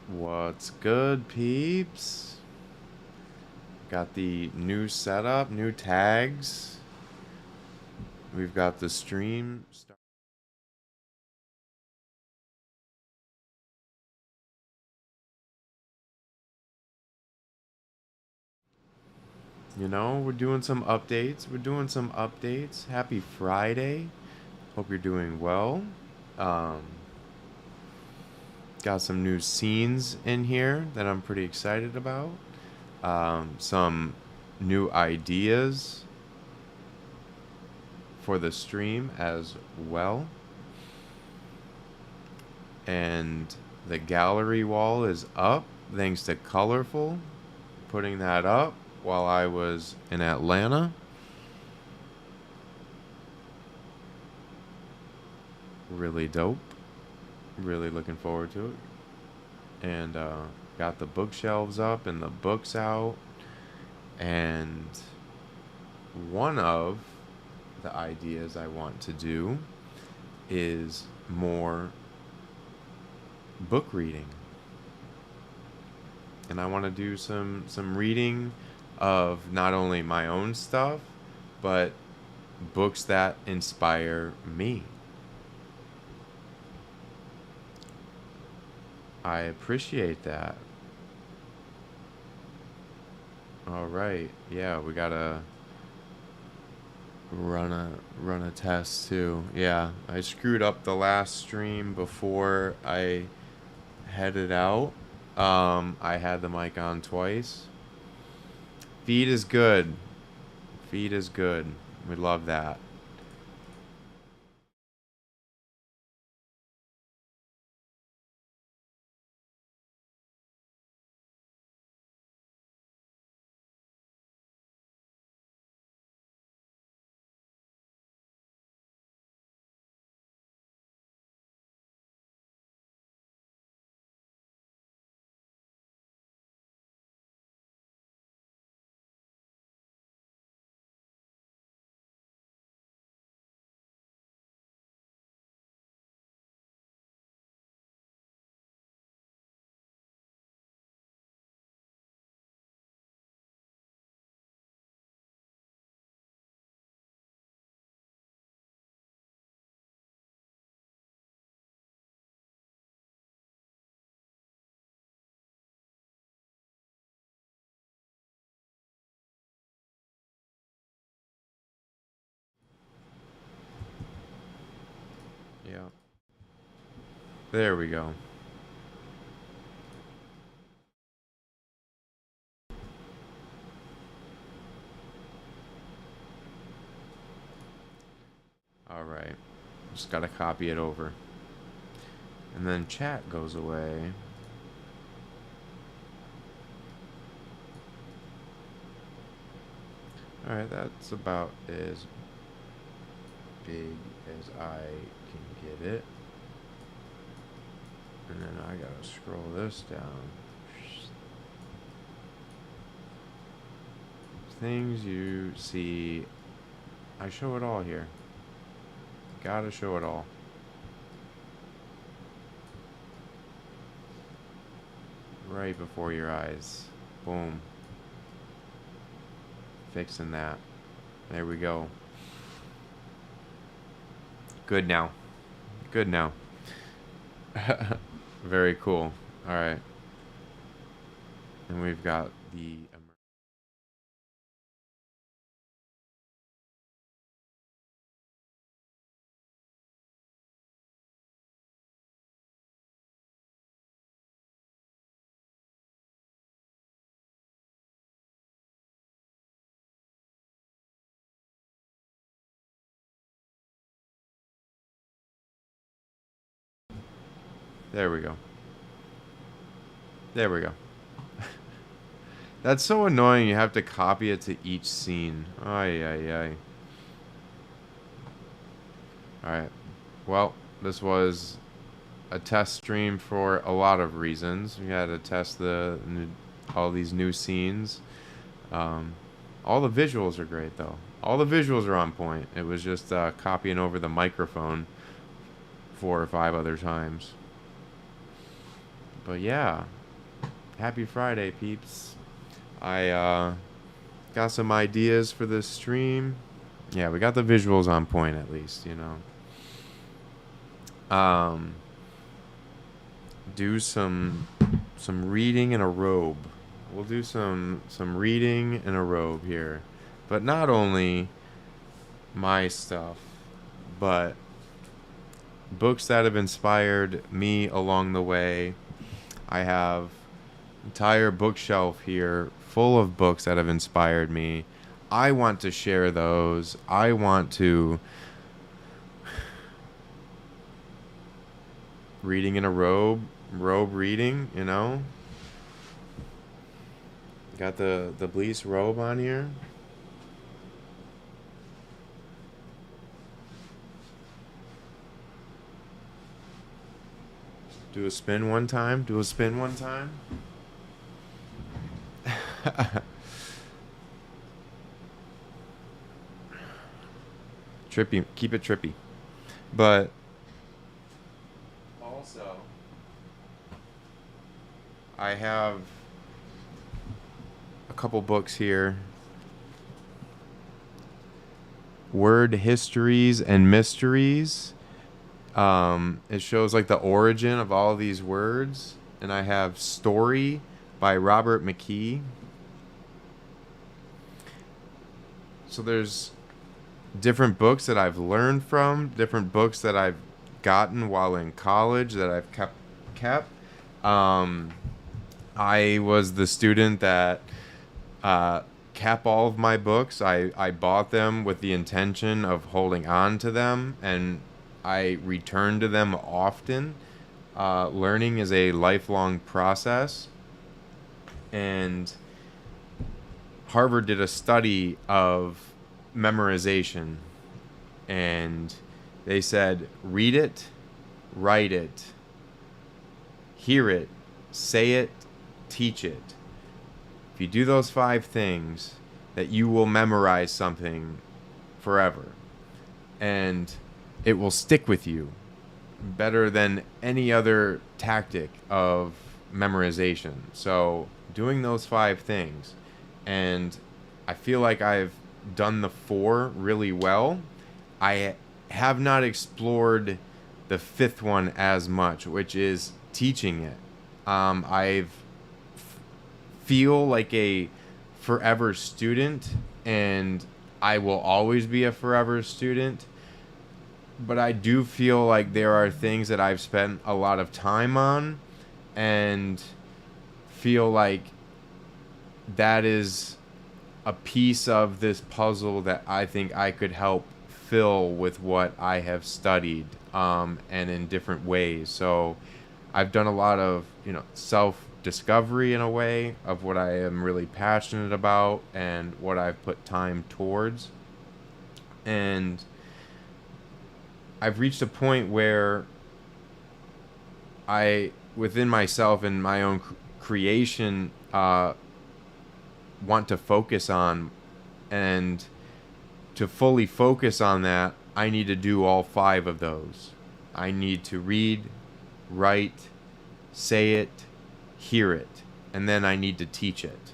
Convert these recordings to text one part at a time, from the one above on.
What's good, peeps? Got the new setup, new tags. We've got the stream. We're doing some updates. Happy Friday. Hope you're doing well. Um, got some new scenes in here that I'm pretty excited about. Some new ideas for the stream as well. And the gallery wall is up thanks to Colorful putting that up while I was in Atlanta. Really dope. Really looking forward to it. And got the bookshelves up and the books out. And one of the ideas I want to do is more book reading. And I want to do some reading of not only my own stuff, but books that inspire me. I appreciate that. All right. Yeah, we got to run a test too. Yeah, I screwed up the last stream before I headed out. I had the mic on twice. Feed is good. Feed is good. We love that. Yeah. There we go. All right. Just got to copy it over. And then chat goes away. All right, that's about as big as I can get it. And then I gotta scroll this down. Things you see. I show it all here. Gotta show it all. Right before your eyes. Boom. Fixing that. There we go. Good now. Good now. Very cool. All right. And we've got the. There we go. There we go. That's so annoying. You have to copy it to each scene. Ay, ay, ay. Alright. Well, this was a test stream for a lot of reasons. We had to test all these new scenes. All the visuals are great, though. All the visuals are on point. It was just copying over the microphone 4 or 5 other times. But yeah, Happy Friday, peeps. I got some ideas for this stream. Yeah, we got the visuals on point at least, you know. Do some reading in a robe. We'll do some reading in a robe here. But not only my stuff, but books that have inspired me along the way. I have an entire bookshelf here full of books that have inspired me. I want to share those. I want to reading in a robe reading, you know. Got the Bleece robe on here. Do a spin one time. Trippy. Keep it trippy. But also, I have a couple books here. Word Histories and Mysteries. It shows like the origin of all of these words. And I have Story by Robert McKee. So there's different books that I've learned from, different books that I've gotten while in college that I've kept. I was the student that kept all of my books. I bought them with the intention of holding on to them, and I return to them often. Learning is a lifelong process, and Harvard did a study of memorization, and they said read it, write it, hear it, say it, teach it. If you do those 5 things, that you will memorize something forever, and it will stick with you better than any other tactic of memorization. So doing those 5 things, and I feel like I've done the 4 really well. I have not explored the 5th one as much, which is teaching it. I've feel like a forever student, and I will always be a forever student. But I do feel like there are things that I've spent a lot of time on, and feel like that is a piece of this puzzle that I think I could help fill with what I have studied, and in different ways. So I've done a lot of, self-discovery in a way of what I am really passionate about and what I've put time towards. And I've reached a point where I, within myself and my own creation, want to focus on, and to fully focus on that, I need to do all 5 of those. I need to read, write, say it, hear it, and then I need to teach it.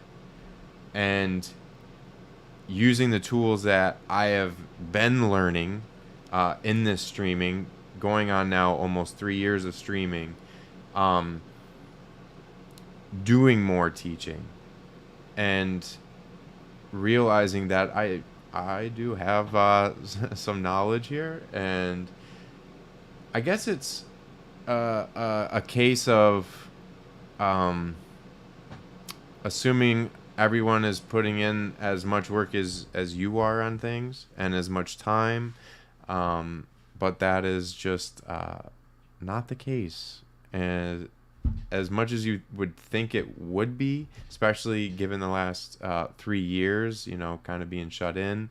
And using the tools that I have been learning in this streaming, going on now almost 3 years of streaming, doing more teaching, and realizing that I do have some knowledge here, and I guess it's a case of assuming everyone is putting in as much work as you are on things, and as much time, but that is just not the case. And as much as you would think it would be, especially given the last 3 years, kind of being shut in,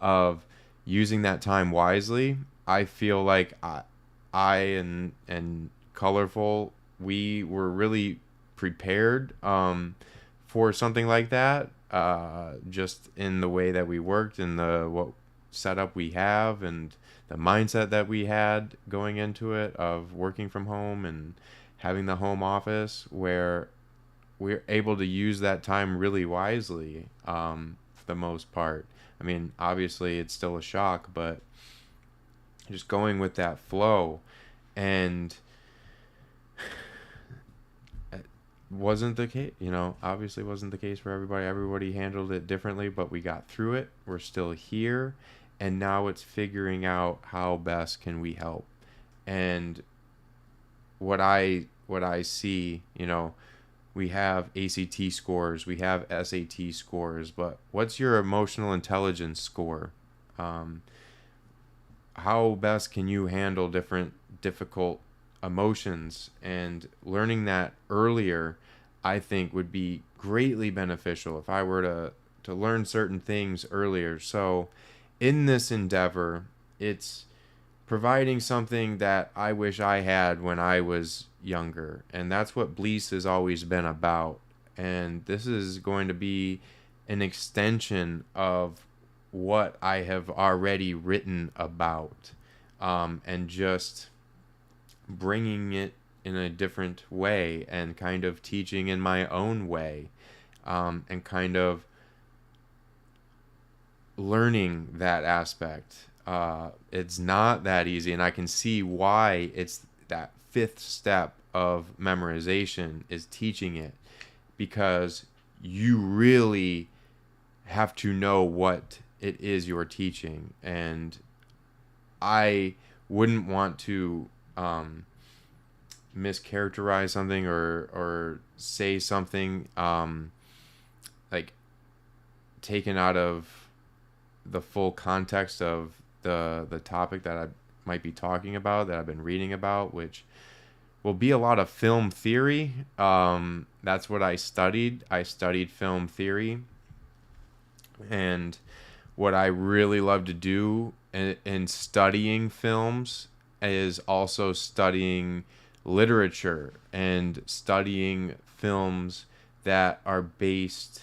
of using that time wisely, I feel like I and Colorful, we were really prepared for something like that, just in the way that we worked, and what setup we have, and the mindset that we had going into it of working from home and having the home office, where we're able to use that time really wisely, for the most part. I mean, obviously it's still a shock, but just going with that flow. And it wasn't the case, obviously wasn't the case for everybody. Everybody handled it differently, but we got through it. We're still here. And now it's figuring out how best can we help. And what I see, we have ACT scores, we have SAT scores, but what's your emotional intelligence score? How best can you handle different difficult emotions? And learning that earlier, I think, would be greatly beneficial if I were to learn certain things earlier. So in this endeavor, it's providing something that I wish I had when I was younger. And that's what Blease has always been about. And this is going to be an extension of what I have already written about, and just bringing it in a different way and kind of teaching in my own way, and kind of learning that aspect. It's not that easy, and I can see why it's that fifth step of memorization is teaching it, because you really have to know what it is you're teaching. And I wouldn't want to mischaracterize something or say something like taken out of the full context of the topic that I might be talking about, that I've been reading about, which will be a lot of film theory. That's what I studied. I studied film theory. And what I really love to do in studying films is also studying literature and studying films that are based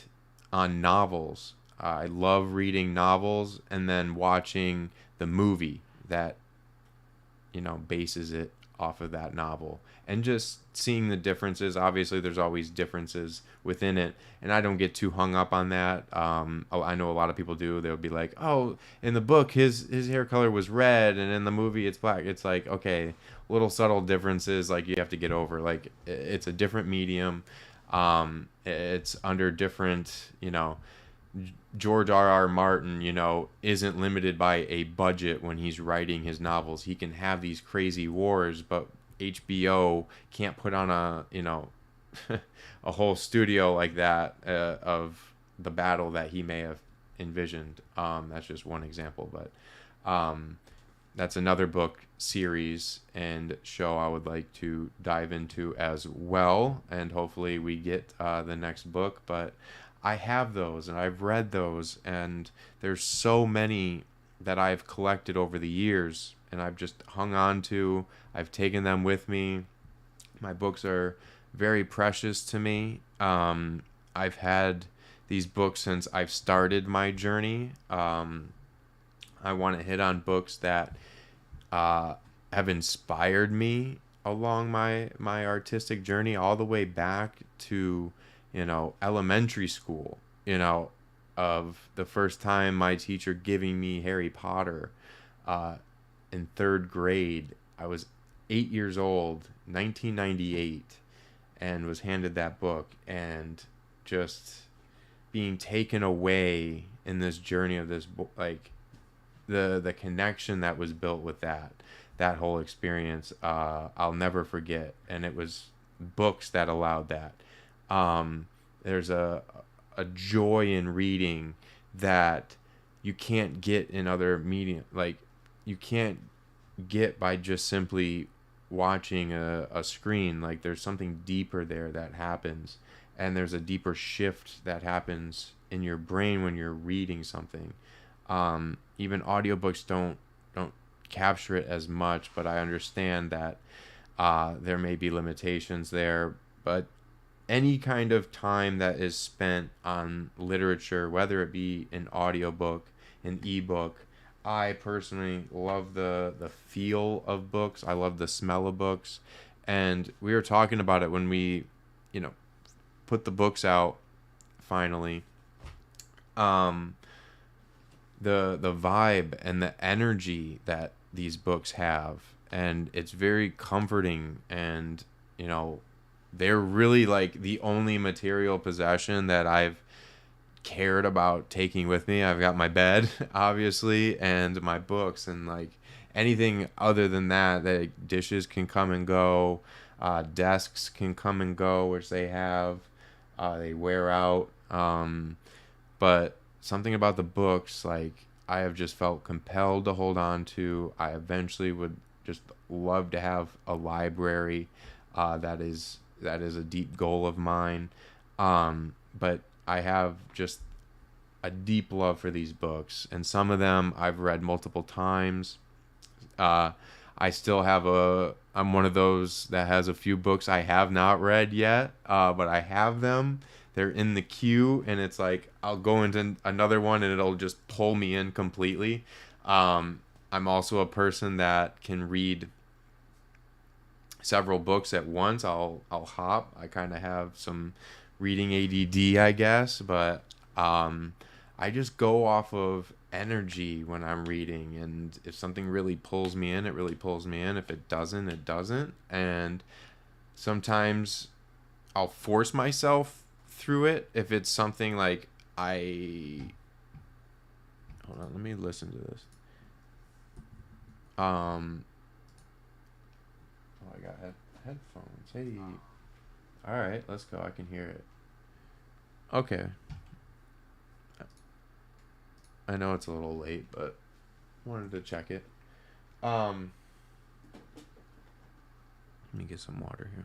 on novels. I love reading novels and then watching the movie that, bases it off of that novel, and just seeing the differences. Obviously there's always differences within it, and I don't get too hung up on that. I know a lot of people do. They'll be like, oh, in the book his hair color was red and in the movie it's black. It's like, okay, little subtle differences, like, you have to get over. Like, it's a different medium. It's under different, George R.R. Martin, isn't limited by a budget when he's writing his novels. He can have these crazy wars, but HBO can't put on a a whole studio like that of the battle that he may have envisioned. That's just one example, but that's another book series and show I would like to dive into as well, and hopefully we get the next book. But I have those and I've read those, and there's so many that I've collected over the years and I've just hung on to. I've taken them with me. My books are very precious to me. I've had these books since I've started my journey. I want to hit on books that have inspired me along my artistic journey, all the way back to elementary school, of the first time my teacher giving me Harry Potter in third grade. I was 8 years old, 1998, and was handed that book, and just being taken away in this journey of this book, like the connection that was built with that whole experience, I'll never forget. And it was books that allowed that. There's a joy in reading that you can't get in other media. Like, you can't get by just simply watching a screen. Like, there's something deeper there that happens, and there's a deeper shift that happens in your brain when you're reading something. Even audiobooks don't capture it as much, but I understand that there may be limitations there. But any kind of time that is spent on literature, whether it be an audiobook, an ebook, I personally love the feel of books. I love the smell of books. And we were talking about it when we, put the books out finally, um, the vibe and the energy that these books have, and it's very comforting, and they're really like the only material possession that I've cared about taking with me. I've got my bed, obviously, and my books, and like anything other than that, dishes can come and go, desks can come and go, which they have, they wear out, but something about the books, like, I have just felt compelled to hold on to. I eventually would just love to have a library. That is a deep goal of mine. But I have just a deep love for these books, and some of them I've read multiple times. I still have I'm one of those that has a few books I have not read yet, but I have them. They're in the queue, and it's like I'll go into another one and it'll just pull me in completely. I'm also a person that can read several books at once. I'll hop. I kind of have some reading ADD, I guess, but I just go off of energy when I'm reading, and if something really pulls me in, it really pulls me in. If it doesn't, it doesn't. And sometimes I'll force myself through it if it's something like hold on, let me listen to this. Oh, I got headphones. Hey. All right, let's go. I can hear it. Okay. I know it's a little late, but wanted to check it. Let me get some water here.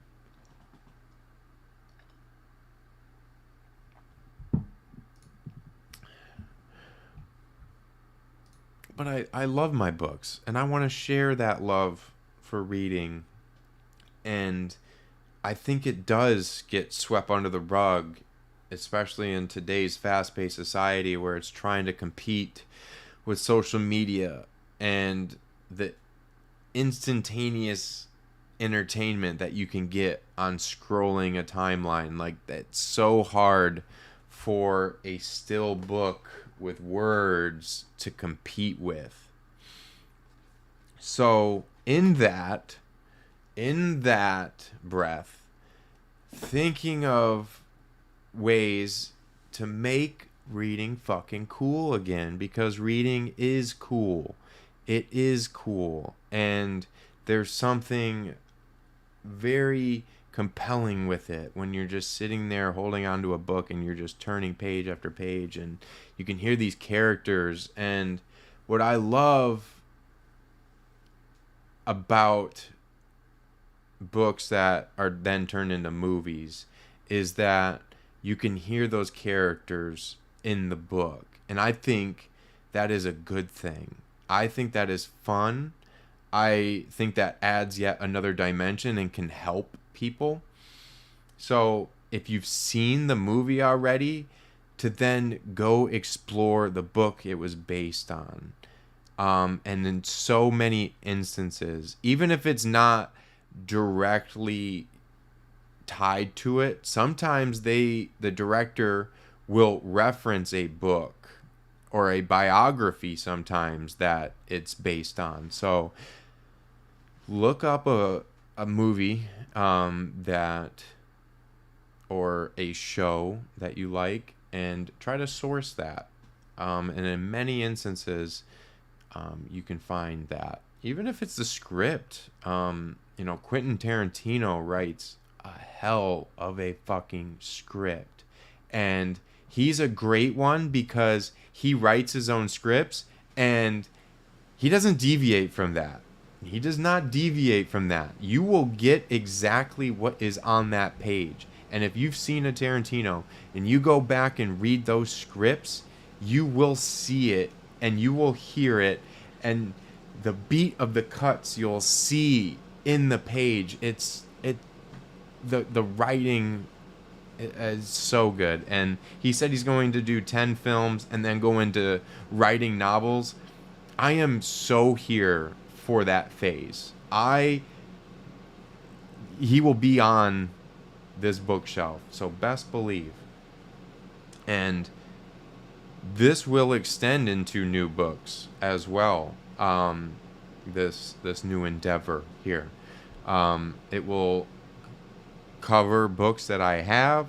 But I love my books, and I want to share that love for reading. And I think it does get swept under the rug, especially in today's fast-paced society where it's trying to compete with social media and the instantaneous entertainment that you can get on scrolling a timeline. Like, that's so hard for a still book with words to compete with. So in that breath, thinking of ways to make reading fucking cool again, because reading is cool. It is cool, and there's something very compelling with it when you're just sitting there holding onto a book and you're just turning page after page, and you can hear these characters. And what I love about books that are then turned into movies is that you can hear those characters in the book, and I think that is a good thing. I think that is fun. I think that adds yet another dimension and can help people. So if you've seen the movie already, to then go explore the book it was based on. And in so many instances, even if it's not directly tied to it, sometimes the director will reference a book or a biography sometimes that it's based on. So look up a movie that, or a show that you like, and try to source that. And in many instances, you can find that. Even if it's the script, Quentin Tarantino writes a hell of a fucking script. And he's a great one because he writes his own scripts and he doesn't deviate from that. He does not deviate from that. You will get exactly what is on that page. And if you've seen a Tarantino and you go back and read those scripts, you will see it and you will hear it, and the beat of the cuts you'll see in the page. The writing is so good. And he said he's going to do 10 films and then go into writing novels. I am so here for that phase. He will be on this bookshelf. So best believe. And this will extend into new books as well. This new endeavor here. It will cover books that I have,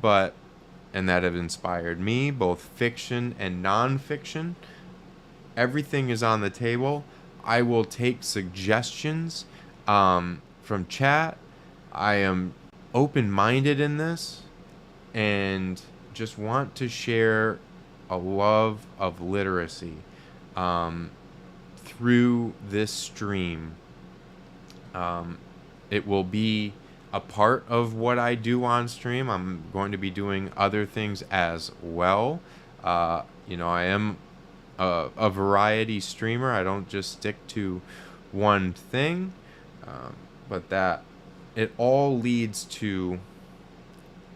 and that have inspired me, both fiction and nonfiction. Everything is on the table. I will take suggestions from chat. I am open-minded in this and just want to share a love of literacy through this stream. It will be a part of what I do on stream. I'm going to be doing other things as well. I am a variety streamer. I don't just stick to one thing, but that it all leads to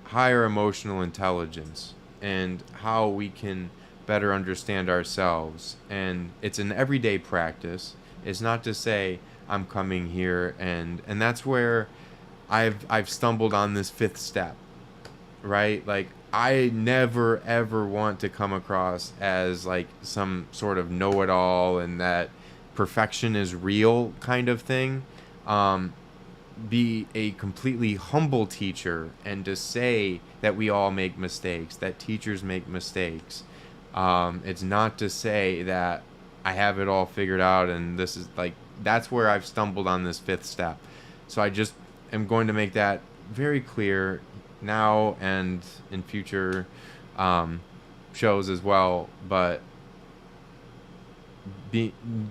higher emotional intelligence and how we can better understand ourselves. And it's an everyday practice. It's not to say I'm coming here and that's where I've stumbled on this fifth step, right? Like, I never ever want to come across as like some sort of know-it-all and that perfection is real kind of thing. Be a completely humble teacher and to say that we all make mistakes, that teachers make mistakes. It's not to say that I have it all figured out and this is like, that's where I've stumbled on this fifth step. So I just am going to make that very clear now and in future shows as well. But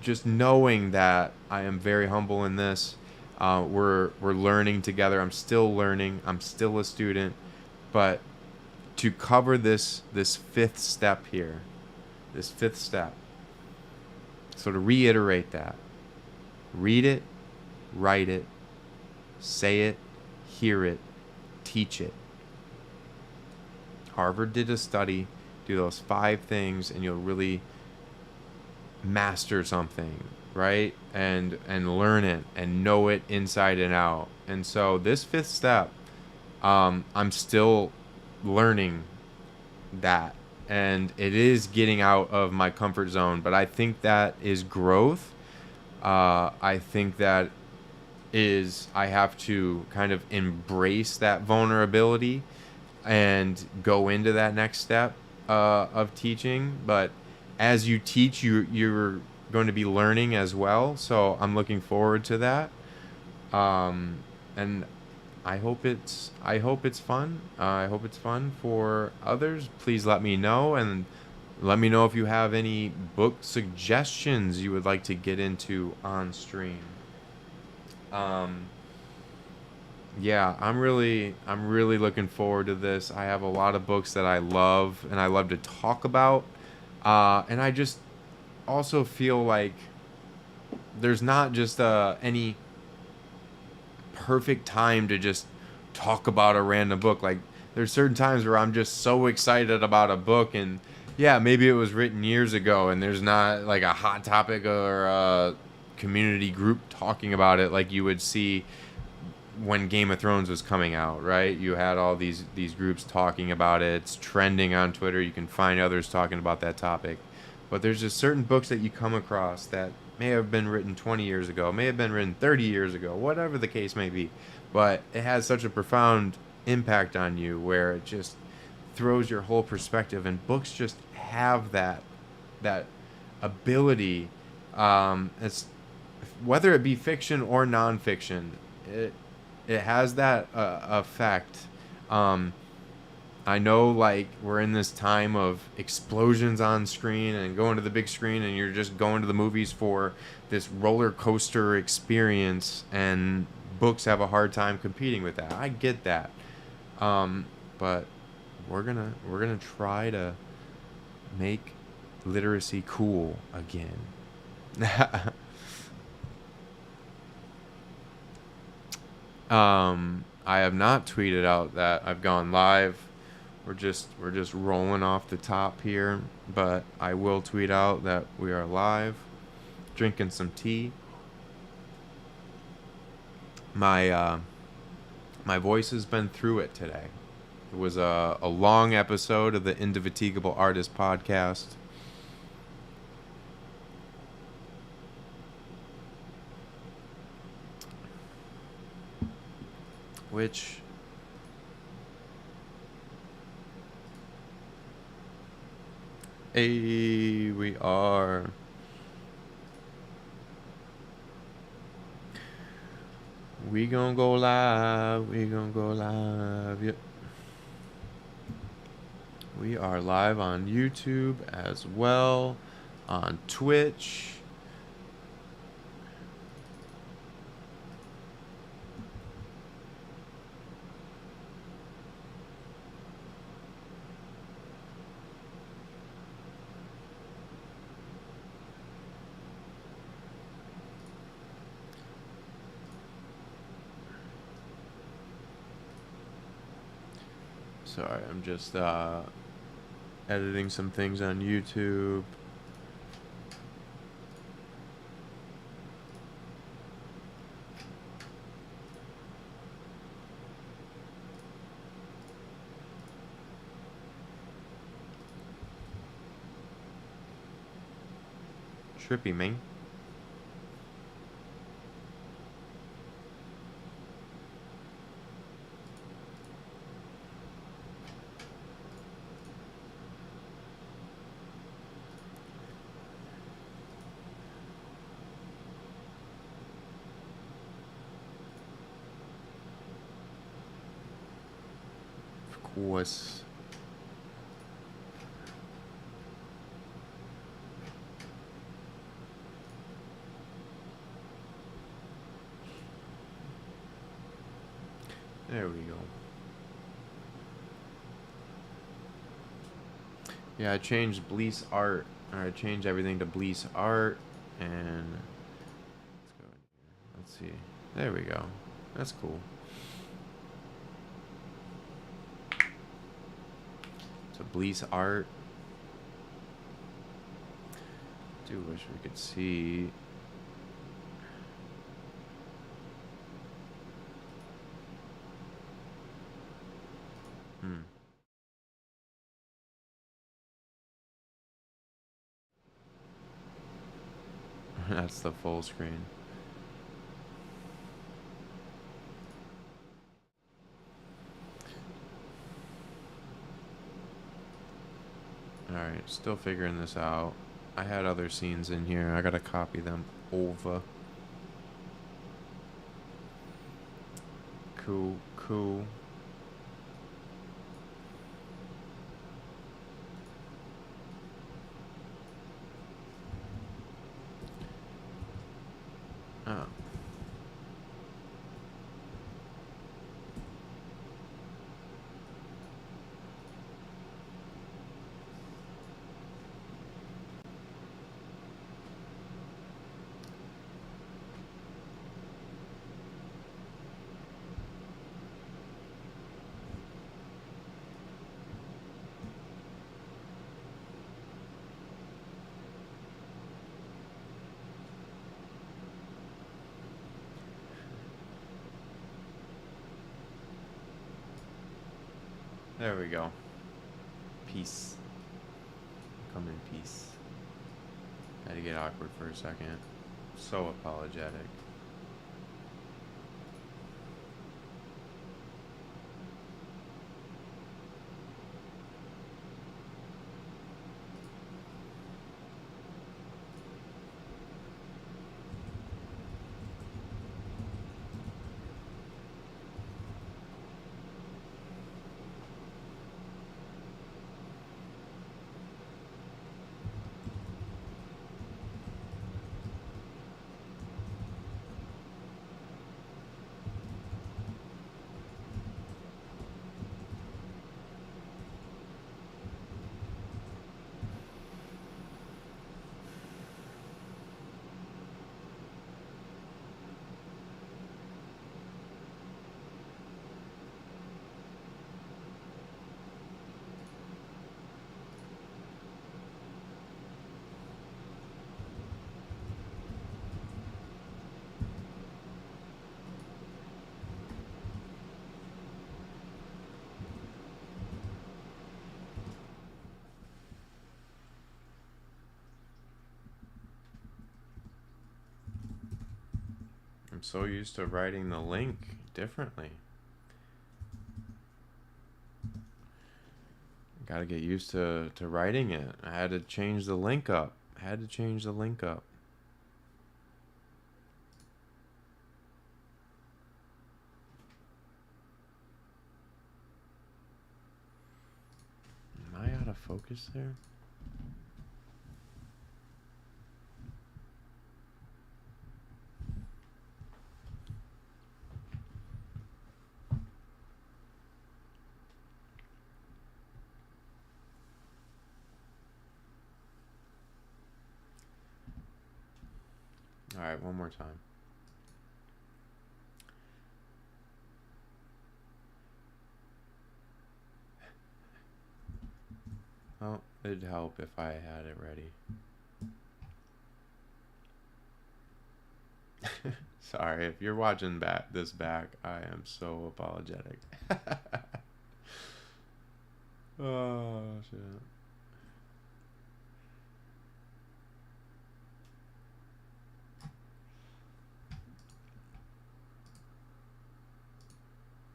just knowing that I am very humble in this. We're learning together. I'm still learning. I'm still a student. But to cover this fifth step here, this fifth step. So to reiterate that, read it, write it, say it, hear it, teach it. Harvard did a study. Do those 5 things and you'll really master something, right? And learn it and know it inside and out. And so this fifth step, I'm still learning that. And it is getting out of my comfort zone. But I think that is growth. I think that is I have to kind of embrace that vulnerability and go into that next step of teaching. But as you teach, you're going to be learning as well. So I'm looking forward to that. And I hope it's fun. I hope it's fun for others. Please let me know, and let me know if you have any book suggestions you would like to get into on stream. Yeah, I'm really looking forward to this. I have a lot of books that I love and I love to talk about. And I just also feel like there's not just any perfect time to just talk about a random book. Like, there's certain times where I'm just so excited about a book, and yeah, maybe it was written years ago and there's not like a hot topic or a community group talking about it like you would see when Game of Thrones was coming out, right? You had all these groups talking about it. It's trending on Twitter. You can find others talking about that topic. But there's just certain books that you come across that may have been written 20 years ago, may have been written 30 years ago, whatever the case may be. But it has such a profound impact on you where it just throws your whole perspective. And books just have that ability. It's whether it be fiction or nonfiction, it has that effect. I know, like, we're in this time of explosions on screen and going to the big screen, and you're just going to the movies for this roller coaster experience, and books have a hard time competing with that. I get that. But we're gonna try to make literacy cool again. I have not tweeted out that I've gone live. We're just rolling off the top here, but I will tweet out that we are live, drinking some tea. My My voice has been through it today. It was a long episode of the Indefatigable Artist Podcast. Which we are. We gonna go live. We gonna go live. Yep. We are live on YouTube as well, on Twitch. Sorry, I'm just editing some things on YouTube. Trippy, man. Of course. There we go. Yeah, I changed Bleece Art. Or I changed everything to Bleece Art. And let's go in here. Let's see. There we go. That's cool. So Bleece Art. Do wish we could see. That's the full screen. Alright, still figuring this out. I had other scenes in here. I gotta copy them over. Cool, cool. Oh. There we go. Peace. Come in peace. Had to get awkward for a second. So apologetic. I'm so used to writing the link differently. Got to get used to writing it. I had to change the link up. Am I out of focus there? All right, one more time. Well, it'd help if I had it ready. Sorry, if you're watching this back, I am so apologetic. Oh, shit.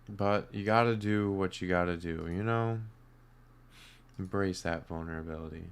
But you gotta do what you gotta do, you know? Embrace that vulnerability.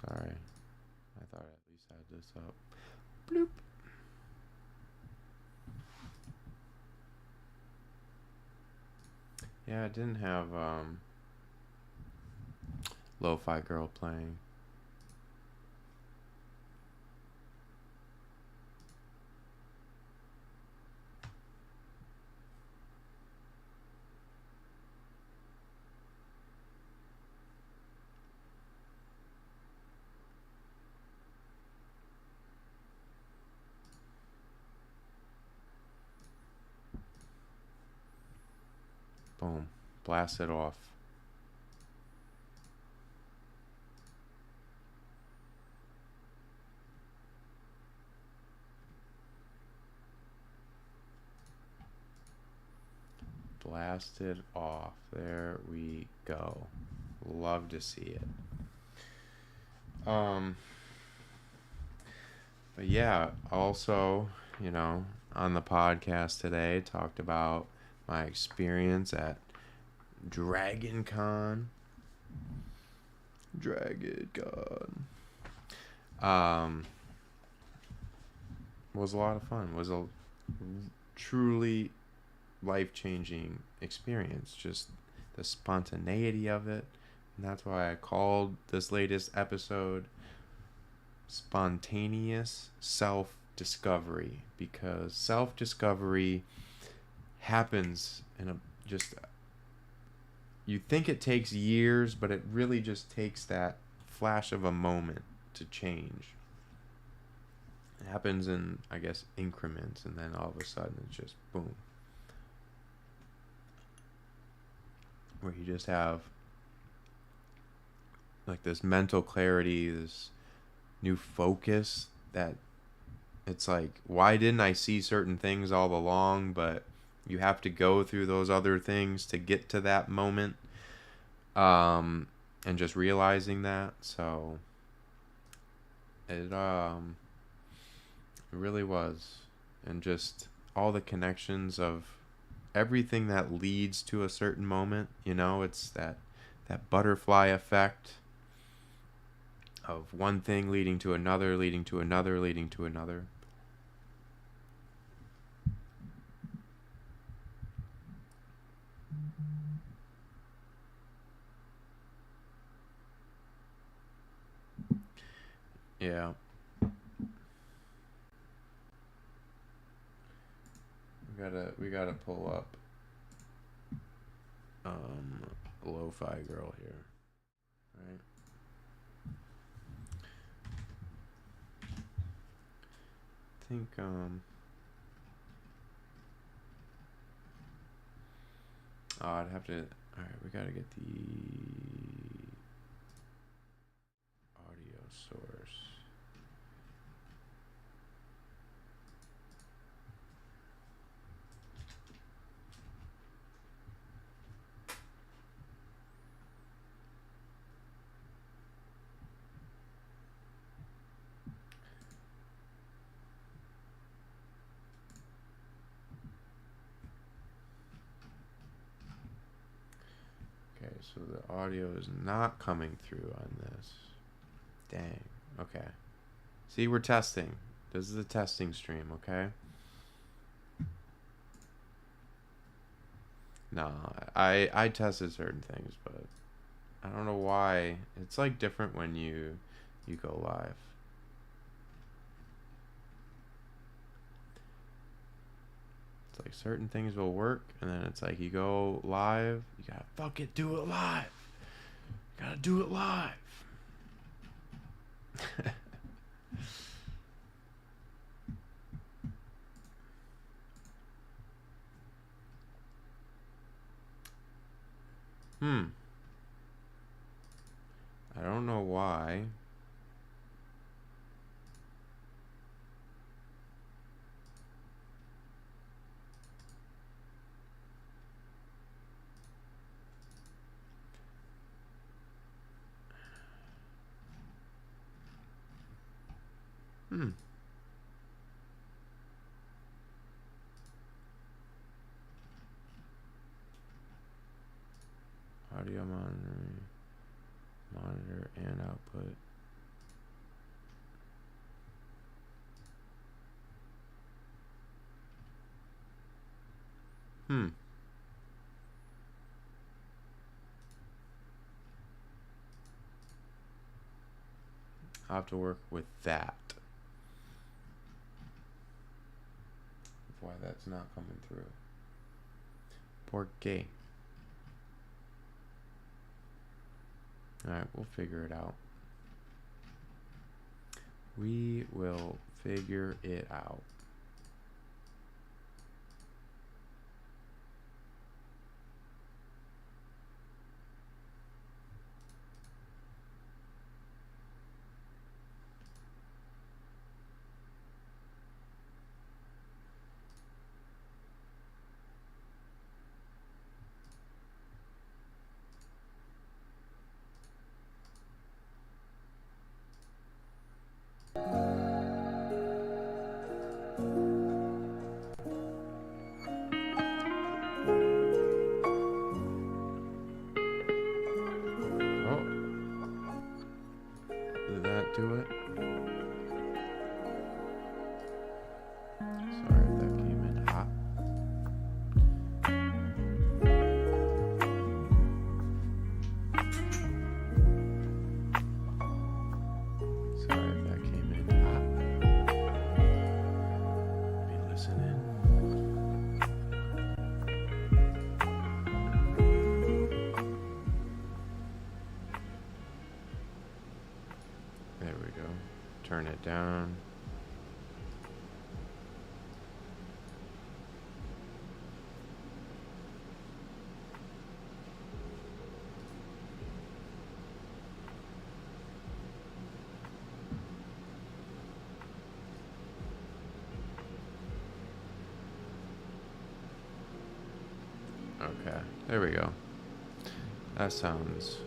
Sorry. I thought I at least had this up. Bloop. Yeah, I didn't have Lo-Fi Girl playing. Boom. Blast it off. Blast it off. There we go. Love to see it. But yeah, also, on the podcast today, talked about my experience at Dragon Con. Was a lot of fun. Was a truly life-changing experience. Just the spontaneity of it. And that's why I called this latest episode Spontaneous Self-Discovery, because self-discovery happens in you think it takes years, but it really just takes that flash of a moment to change. It happens in, I guess, increments, and then all of a sudden it's just boom. Where you just have like this mental clarity, this new focus that it's like, why didn't I see certain things all along? But you have to go through those other things to get to that moment. And just realizing that. So it really was. And just all the connections of everything that leads to a certain moment, it's that butterfly effect of one thing leading to another, leading to another, leading to another. Yeah. We gotta pull up lo-fi girl here. Right? I think I'd have to. Alright, we gotta get the audio source. Okay, so the audio is not coming through on this. Dang. Okay. See, we're testing. This is a testing stream, okay? No, I tested certain things, but I don't know why. It's like different when you go live. It's like certain things will work, and then it's like you go live, you gotta fuck it, do it live. You gotta do it live. I don't know why. Audio monitor and output. I'll have to work with that. Why that's not coming through. Por qué? Alright, we'll figure it out. We will figure it out. turn it down. Okay, there we go. That sounds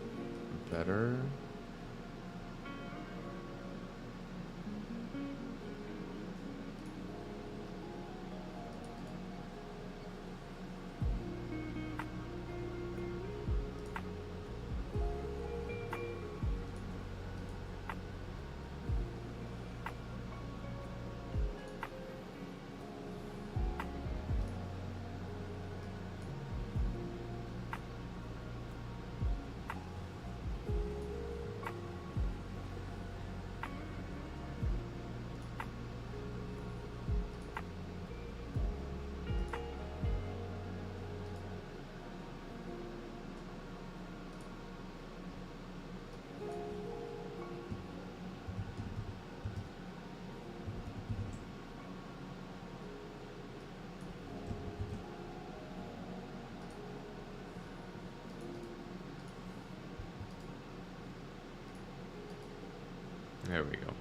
better. There we go.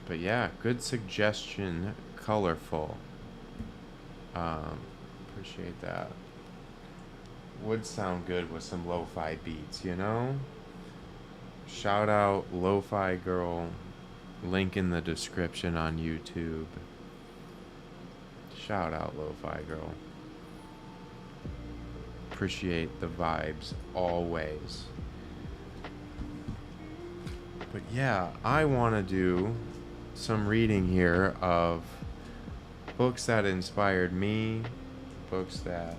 But yeah, good suggestion. Colorful. Appreciate that. Would sound good with some lo-fi beats, you know? Shout out Lo-Fi Girl. Link in the description on YouTube. Shout out Lo-Fi Girl. Appreciate the vibes always. But yeah, I want to do some reading here of books that inspired me, books that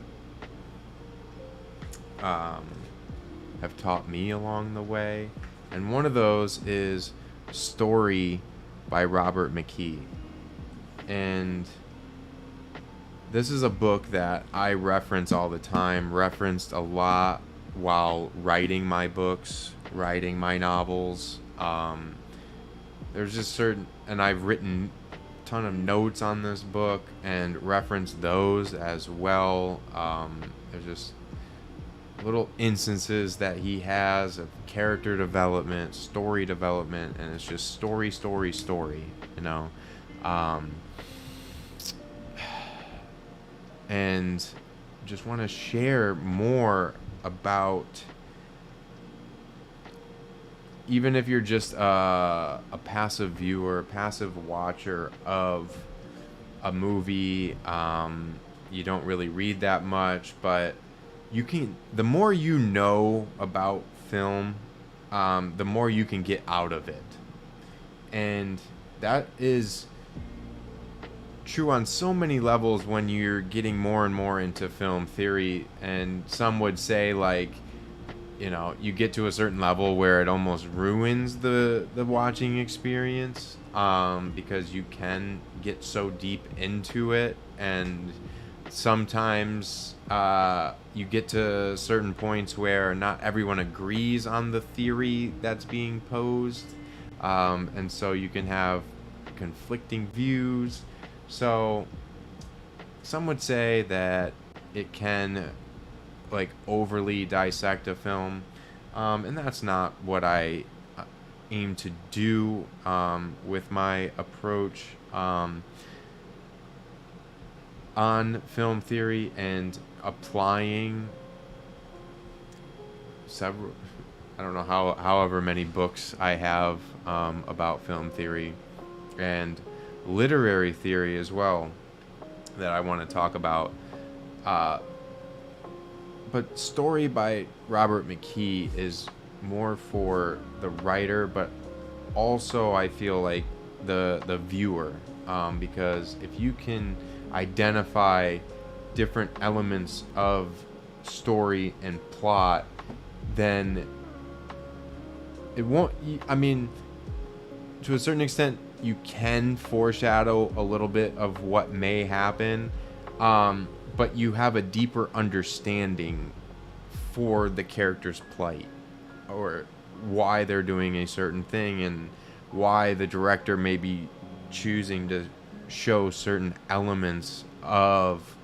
have taught me along the way. And one of those is Story by Robert McKee. And this is a book that I reference all the time, referenced a lot while writing my books, writing my novels. There's just certain, and I've written a ton of notes on this book and referenced those as well. There's just little instances that he has of character development, story development, and it's just story, you know. And just want to share more about, even if you're just a passive viewer, a passive watcher of a movie, you don't really read that much, but you can, the more you know about film, the more you can get out of it. And that is true on so many levels when you're getting more and more into film theory. And some would say, like, you know, you get to a certain level where it almost ruins the watching experience, because you can get so deep into it, and sometimes you get to certain points where not everyone agrees on the theory that's being posed, and so you can have conflicting views. So some would say that it can, like, overly dissect a film, and that's not what I aim to do with my approach on film theory and applying several, I don't know however many books I have about film theory and literary theory as well that I want to talk about. But Story by Robert McKee is more for the writer, but also I feel like the viewer, because if you can identify different elements of story and plot, then it won't, I mean, to a certain extent, you can foreshadow a little bit of what may happen, but you have a deeper understanding for the character's plight, or why they're doing a certain thing, and why the director may be choosing to show certain elements of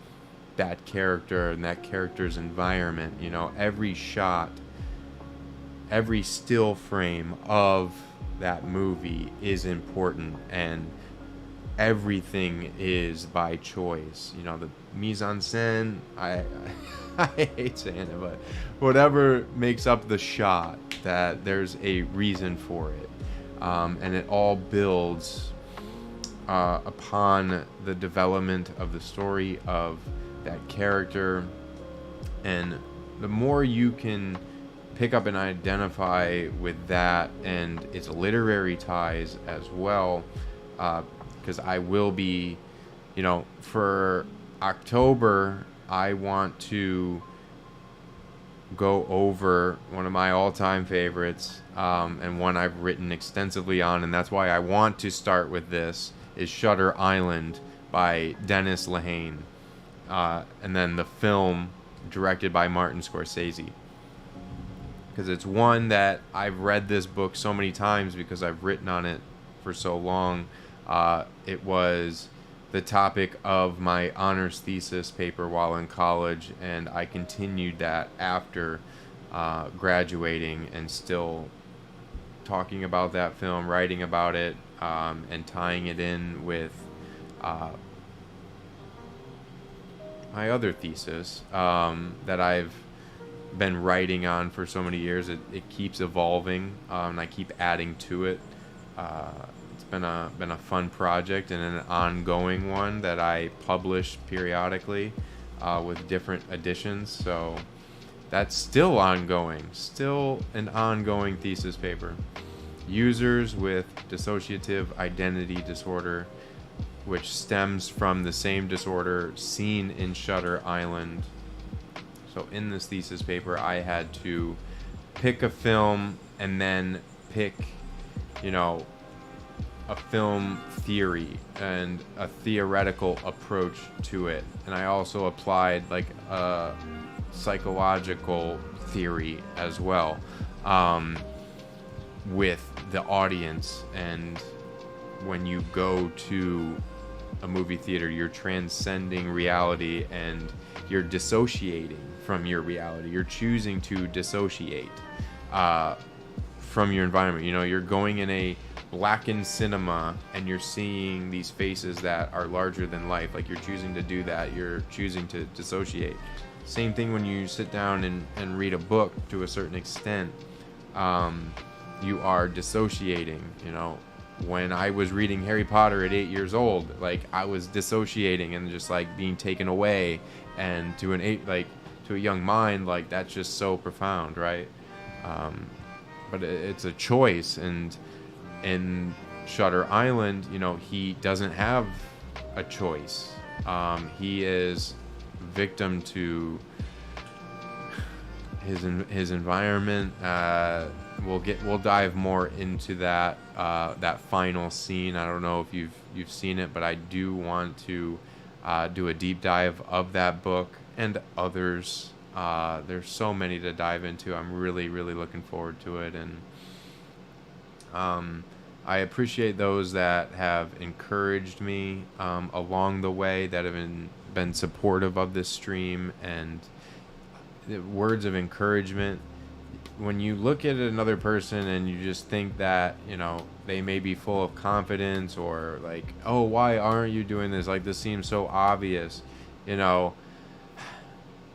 that character and that character's environment. You know, every shot, every still frame of that movie is important, and everything is by choice. You know, the mise en scène, I hate saying it, but whatever makes up the shot, that there's a reason for it, and it all builds upon the development of the story of that character. And the more you can pick up and identify with that and its literary ties as well, because I will be, you know, for October, I want to go over one of my all-time favorites, and one I've written extensively on, and that's why I want to start with this, is Shutter Island by Dennis Lehane, and then the film directed by Martin Scorsese. Because it's one that I've read this book so many times because I've written on it for so long. It was the topic of my honors thesis paper while in college, and I continued that after graduating, and still talking about that film, writing about it, and tying it in with my other thesis that I've been writing on for so many years. It keeps evolving, and I keep adding to it. It's been a fun project, and an ongoing one that I publish periodically with different editions. So that's still ongoing, still an ongoing thesis paper. Users with dissociative identity disorder, which stems from the same disorder seen in Shutter Island. So in this thesis paper, I had to pick a film and then pick, you know, a film theory and a theoretical approach to it. And I also applied like a psychological theory as well, with the audience. And when you go to a movie theater, you're transcending reality and you're dissociating from your reality. You're choosing to dissociate from your environment. You know, you're going in a blackened cinema and you're seeing these faces that are larger than life. Like, you're choosing to do that. You're choosing to dissociate. Same thing when you sit down and read a book to a certain extent. You are dissociating. You know, when I was reading Harry Potter at 8 years old, like, I was dissociating and just like being taken away. And to a young mind, like, that's just so profound, right? But it's a choice. And in Shutter Island, you know, he doesn't have a choice. He is victim to his environment. We'll dive more into that final scene. I don't know if you've seen it, but I do want to do a deep dive of that book and others. There's so many to dive into. I'm really, really looking forward to it, and I appreciate those that have encouraged me along the way, that have been supportive of this stream, and the words of encouragement. When you look at another person and you just think that, you know, they may be full of confidence, or like, oh, why aren't you doing this? Like, this seems so obvious. You know,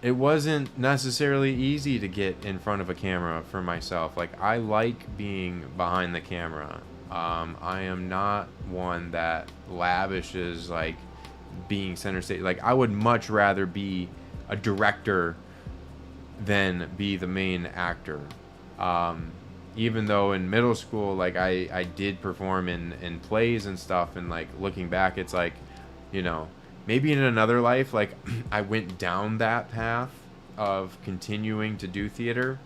it wasn't necessarily easy to get in front of a camera for myself. Like, I like being behind the camera. I am not one that lavishes like being center stage. Like, I would much rather be a director than be the main actor. Even though in middle school, like, I did perform in plays and stuff, and like, looking back, it's like, you know, maybe in another life, like, I went down that path of continuing to do theater.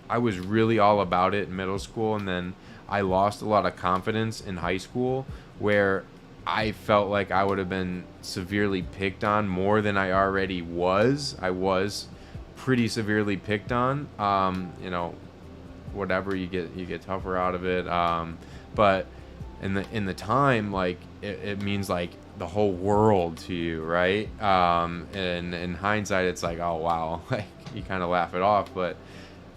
I was really all about it in middle school, and then I lost a lot of confidence in high school, where I felt like I would have been severely picked on more than I already was. I was pretty severely picked on. Whatever, you get tougher out of it. But in the time, like it means like the whole world to you, right? And in hindsight, it's like, oh wow, like you kind of laugh it off, but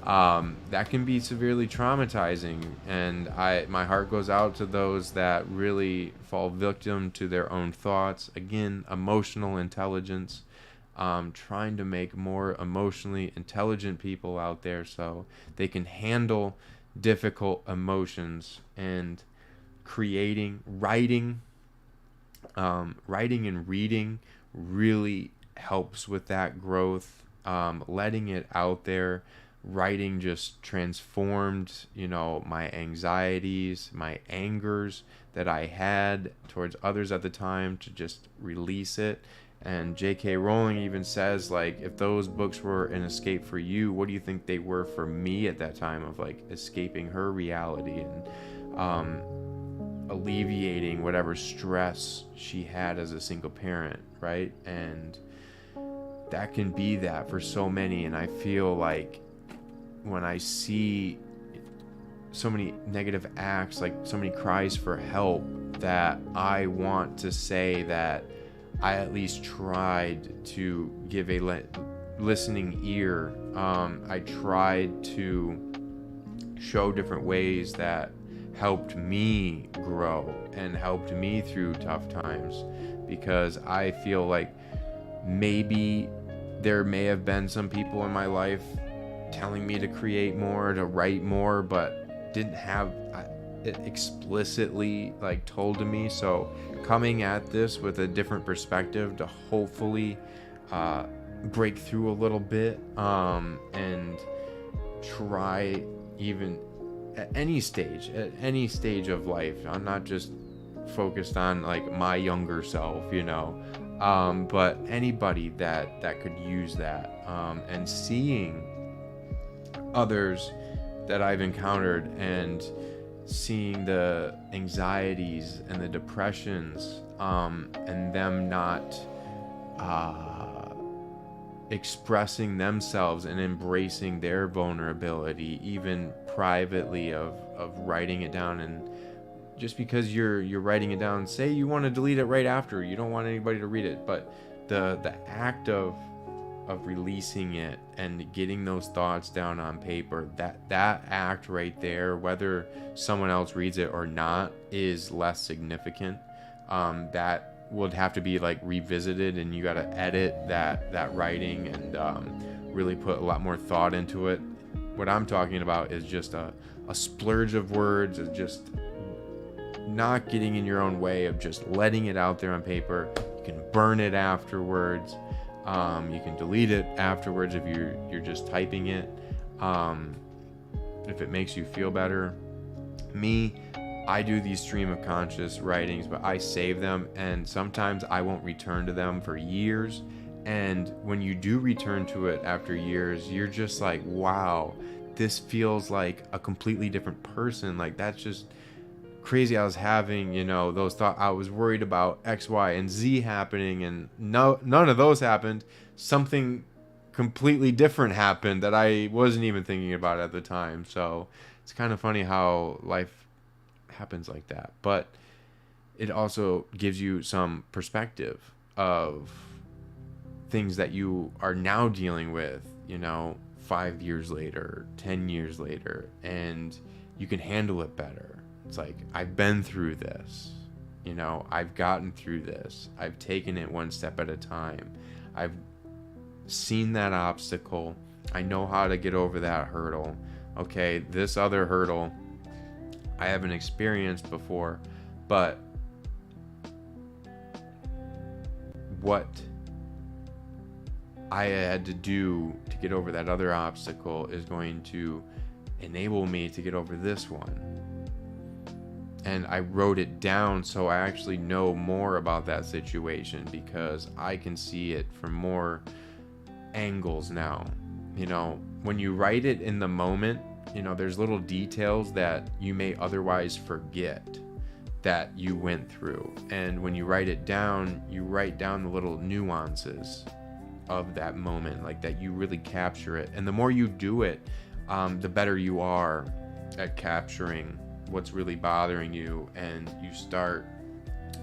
that can be severely traumatizing. And my heart goes out to those that really fall victim to their own thoughts. Again, emotional intelligence. Trying to make more emotionally intelligent people out there so they can handle difficult emotions, and writing and reading really helps with that growth. Letting it out there. Writing just transformed, my anxieties, my angers that I had towards others at the time, to just release it. And J.K. Rowling even says, like, if those books were an escape for you, what do you think they were for me at that time, of like escaping her reality and alleviating whatever stress she had as a single parent, right? And that can be that for so many. And I feel like when I see so many negative acts, like so many cries for help, that I want to say that I at least tried to give a listening ear. I tried to show different ways that helped me grow and helped me through tough times, because I feel like maybe there may have been some people in my life telling me to create more, to write more, but didn't have it explicitly like told to me. So coming at this with a different perspective to hopefully break through a little bit, and try, even at any stage of life. I'm not just focused on like my younger self, but anybody that could use that, and seeing others that I've encountered, and seeing the anxieties and the depressions, and them not expressing themselves and embracing their vulnerability, even privately, of writing it down. And just because you're writing it down, say you want to delete it right after, you don't want anybody to read it, but the act of releasing it and getting those thoughts down on paper, that act right there, whether someone else reads it or not, is less significant. That would have to be like revisited, and you got to edit that writing and really put a lot more thought into it. What I'm talking about is just a splurge of words, is just not getting in your own way, of just letting it out there on paper. You can burn it afterwards. You can delete it afterwards if you're just typing it. If it makes you feel better. I do these stream of conscious writings, but I save them, and sometimes I won't return to them for years. And when you do return to it after years, you're just like, wow, this feels like a completely different person. Like, that's just crazy. I was having, those thoughts. I was worried about X, Y, and Z happening, and none of those happened. Something completely different happened that I wasn't even thinking about at the time. So it's kind of funny how life happens like that. But it also gives you some perspective of things that you are now dealing with, 5 years later, 10 years later, and you can handle it better. It's like, I've been through this, I've gotten through this. I've taken it one step at a time. I've seen that obstacle. I know how to get over that hurdle. Okay, this other hurdle I haven't experienced before, but what I had to do to get over that other obstacle is going to enable me to get over this one. And I wrote it down so I actually know more about that situation, because I can see it from more angles now. When you write it in the moment, there's little details that you may otherwise forget that you went through. And when you write it down, you write down the little nuances of that moment, like that you really capture it. And the more you do it, the better you are at capturing what's really bothering you, and you start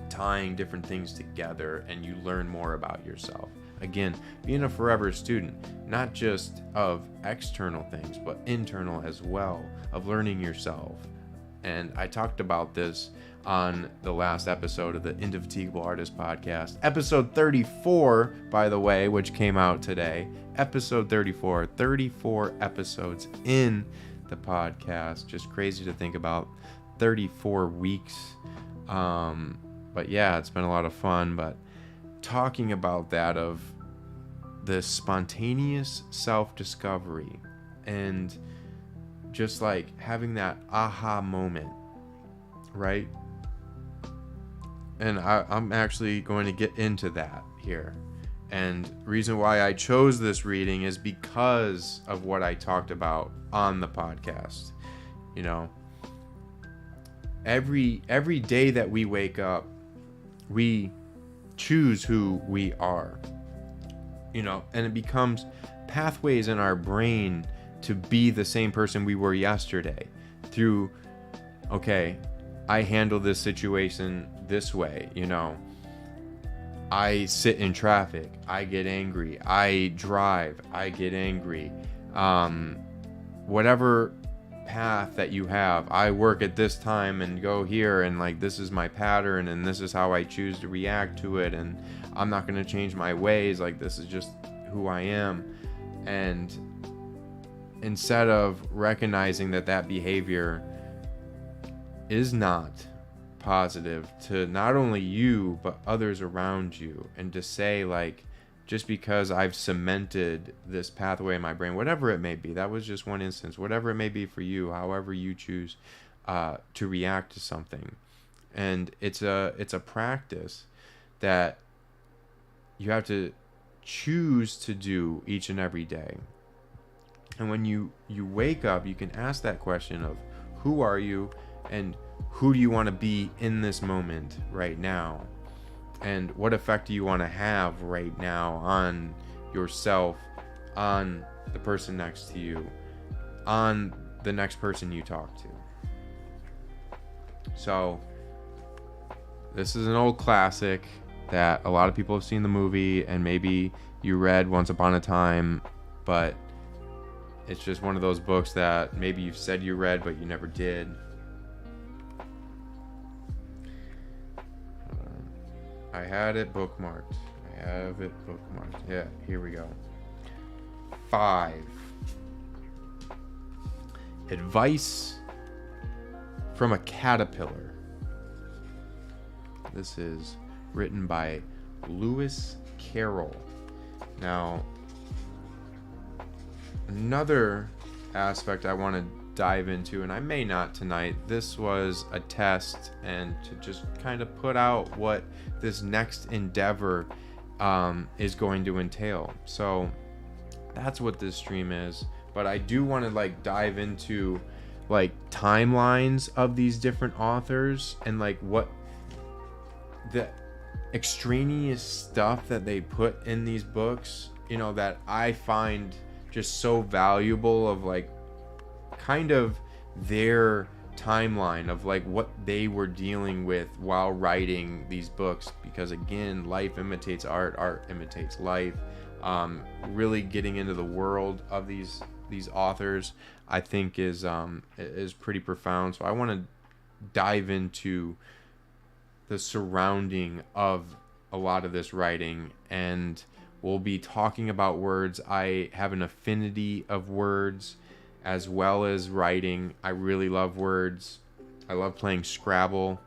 tying different things together and you learn more about yourself. Again, being a forever student, not just of external things, but internal as well, of learning yourself. And I talked about this on the last episode of the Indefatigable Artist Podcast, episode 34, by the way, which came out today. Episode 34 episodes in the podcast. Just crazy to think about 34 weeks. But yeah, it's been a lot of fun. But talking about that, of the spontaneous self-discovery and just like having that aha moment, right? And I'm actually going to get into that here. And reason why I chose this reading is because of what I talked about on the podcast. Every day that we wake up, we choose who we are. And it becomes pathways in our brain to be the same person we were yesterday through, okay, I handle this situation this way, I sit in traffic, I get angry, I drive, I get angry. Whatever path that you have, I work at this time and go here, and like this is my pattern, and this is how I choose to react to it, and I'm not going to change my ways, like this is just who I am. And instead of recognizing that behavior is not positive to not only you but others around you, and to say, like, just because I've cemented this pathway in my brain, whatever it may be, that was just one instance, whatever it may be for you, however you choose to react to something. And it's a practice that you have to choose to do each and every day. And when you wake up, you can ask that question of, who are you, and who do you want to be in this moment right now? And what effect do you want to have right now on yourself, on the person next to you, on the next person you talk to? So this is an old classic that a lot of people have seen the movie, and maybe you read Once Upon a Time, but it's just one of those books that maybe you've said you read but you never did. I had it bookmarked. I have it bookmarked. Yeah, here we go. 5. Advice from a Caterpillar. This is written by Lewis Carroll. Now, another aspect I want to dive into, and I may not tonight, this was a test and to just kind of put out what this next endeavor is going to entail. So that's what this stream is. But I do want to like dive into like timelines of these different authors, and like what the extraneous stuff that they put in these books, that I find just so valuable, of like kind of their timeline of like what they were dealing with while writing these books. Because again, life imitates art, art imitates life. Really getting into the world of these authors, I think is pretty profound. So I want to dive into the surrounding of a lot of this writing, and we'll be talking about words. I have an affinity of words as well as writing. I really love words. I love playing Scrabble.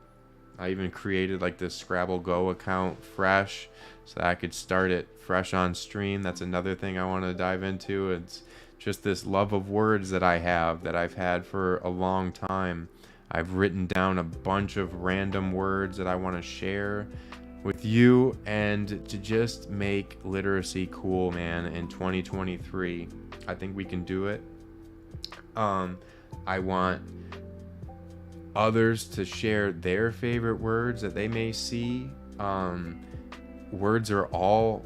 I even created like this Scrabble Go account fresh so that I could start it fresh on stream. That's another thing I want to dive into. It's just this love of words that I have, that I've had for a long time. I've written down a bunch of random words that I want to share with you, and to just make literacy cool, man, in 2023. I think we can do it. I want others to share their favorite words that they may see. Words are all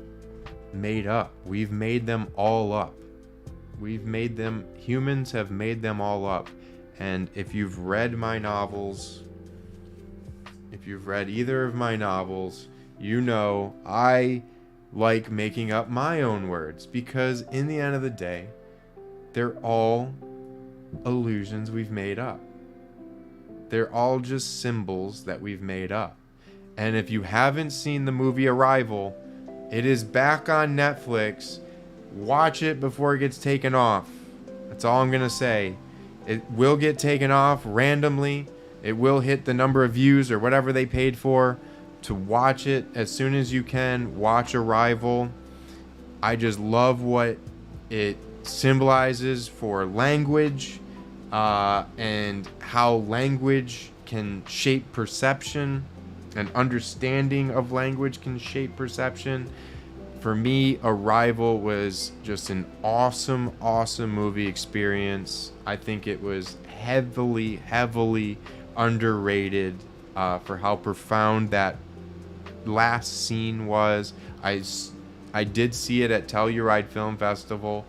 made up. We've made them all up. Humans have made them all up. And if you've read my novels, if you've read either of my novels, you know I like making up my own words, because in the end of the day, they're all illusions we've made up. They're all just symbols that we've made up. And if you haven't seen the movie Arrival, it is back on Netflix. Watch it before it gets taken off. That's all I'm going to say. It will get taken off randomly. It will hit the number of views or whatever they paid for to watch it as soon as you can. Watch Arrival. I just love what it symbolizes for language, and how language can shape perception, and understanding of language can shape perception. For me, Arrival was just an awesome movie experience. I think it was heavily underrated for how profound that last scene was. I did see it at Telluride Film Festival,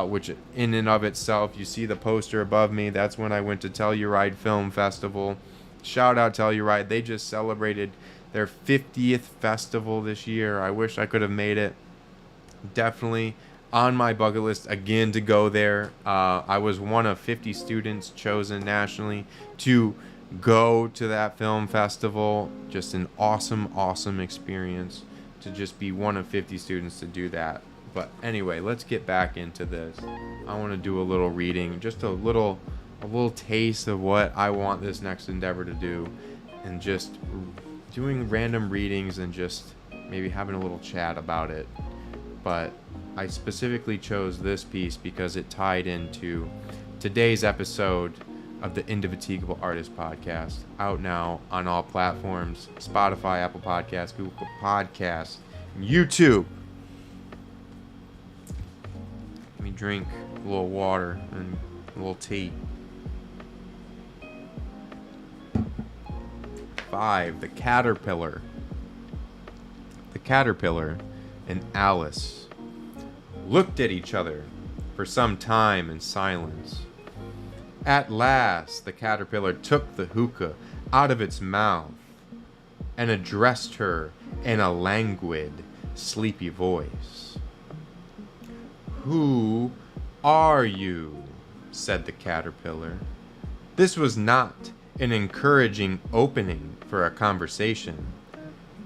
which in and of itself, you see the poster above me, that's when I went to Telluride Film Festival. Shout out Telluride. They just celebrated their 50th festival this year. I wish I could have made it. Definitely on my bucket list again to go there. I was one of 50 students chosen nationally to go to that film festival. Just an awesome experience to just be one of 50 students to do that. But anyway, let's get back into this. I want to do a little reading, just a little taste of what I want this next endeavor to do, and just doing random readings and just maybe having a little chat about it. But I specifically chose this piece because it tied into today's episode of the Indefatigable Artist Podcast, out now on all platforms: Spotify, Apple Podcasts, Google Podcasts, YouTube. Let me drink a little water and a little tea. 5. The Caterpillar. The caterpillar and Alice looked at each other for some time in silence. At last, the caterpillar took the hookah out of its mouth and addressed her in a languid, sleepy voice. "Who are you?" said the caterpillar. This was not an encouraging opening for a conversation.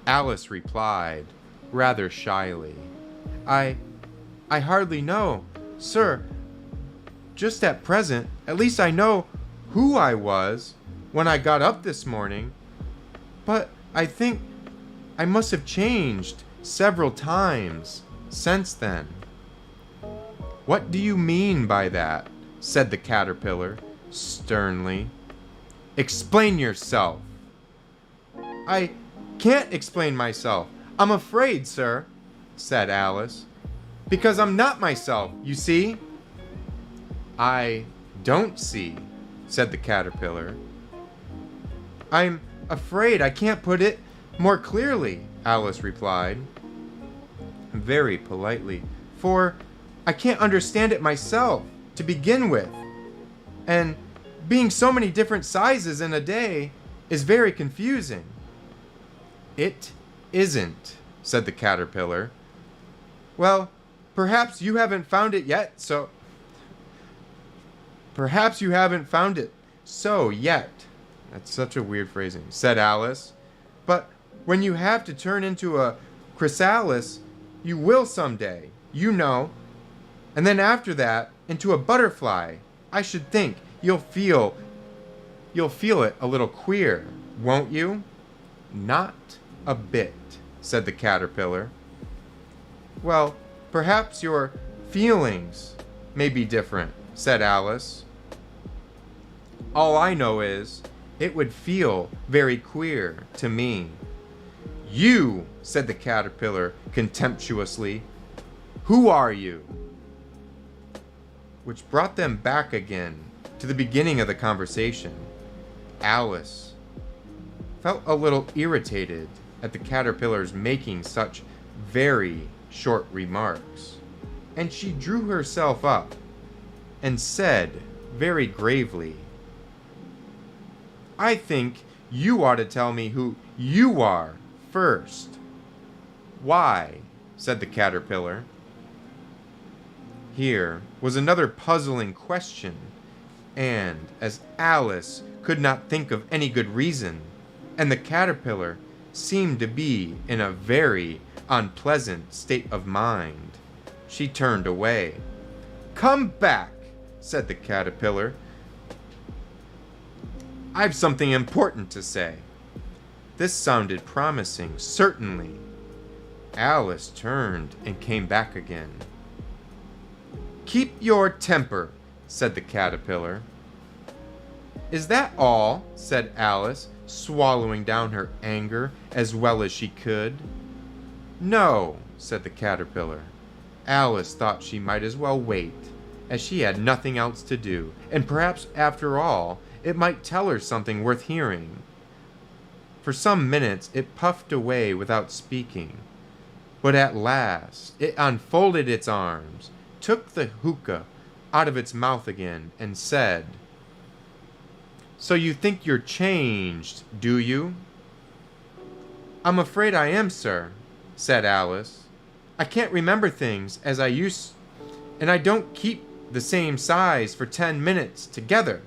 Alice replied, rather shyly, I hardly know, sir. Just at present, at least I know who I was when I got up this morning. But I think I must have changed several times since then." "What do you mean by that?" said the caterpillar, sternly. "Explain yourself." "I can't explain myself. I'm afraid, sir," said Alice, "because I'm not myself, you see." "I don't see," said the caterpillar. "I'm afraid I can't put it more clearly," Alice replied, very politely, "for I can't understand it myself to begin with. And being so many different sizes in a day is very confusing." "It isn't," said the caterpillar. "Well, perhaps you haven't found it yet, so... Perhaps you haven't found it so yet." That's such a weird phrasing, said Alice. "But when you have to turn into a chrysalis, you will someday, you know. And then after that, into a butterfly. I should think you'll feel it a little queer, won't you?" "Not a bit," said the caterpillar. "Well, perhaps your feelings may be different," said Alice. "All I know is, it would feel very queer to me." "You," said the caterpillar contemptuously. "Who are you?" which brought them back again to the beginning of the conversation. Alice felt a little irritated at the caterpillars making such very short remarks, and she drew herself up and said very gravely, "I think you ought to tell me who you are first." "Why?" said the caterpillar. Here was another puzzling question, and as Alice could not think of any good reason, and the caterpillar seemed to be in a very unpleasant state of mind, she turned away. "Come back," said the caterpillar. "I've something important to say." This sounded promising, certainly. Alice turned and came back again. "Keep your temper," said the caterpillar. "Is that all?" said Alice, swallowing down her anger as well as she could. "No," said the caterpillar. Alice thought she might as well wait, as she had nothing else to do, and perhaps after all it might tell her something worth hearing. For some minutes it puffed away without speaking, but at last it unfolded its arms, took the hookah out of its mouth again, and said, "So you think you're changed, do you?" "I'm afraid I am, sir," said Alice. "I can't remember things as I used, and I don't keep the same size for 10 minutes together."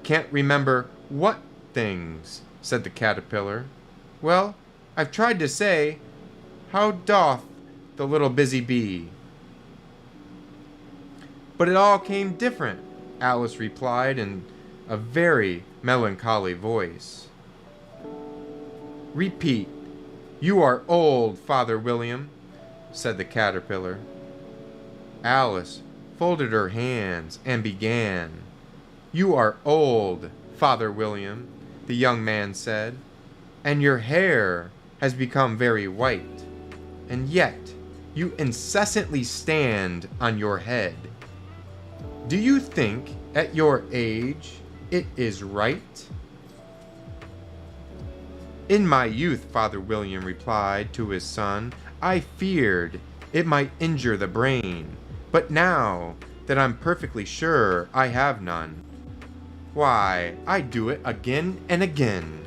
"Can't remember what things?" said the caterpillar. "Well, I've tried to say, how doth the little busy bee?" "But it all came different," Alice replied in a very melancholy voice. "Repeat, you are old, Father William," said the caterpillar. Alice folded her hands and began. "You are old, Father William," the young man said, "and your hair has become very white, and yet you incessantly stand on your head. Do you think, at your age, it is right?" "In my youth," Father William replied to his son, "I feared it might injure the brain, but now that I'm perfectly sure I have none, why, I do it again and again."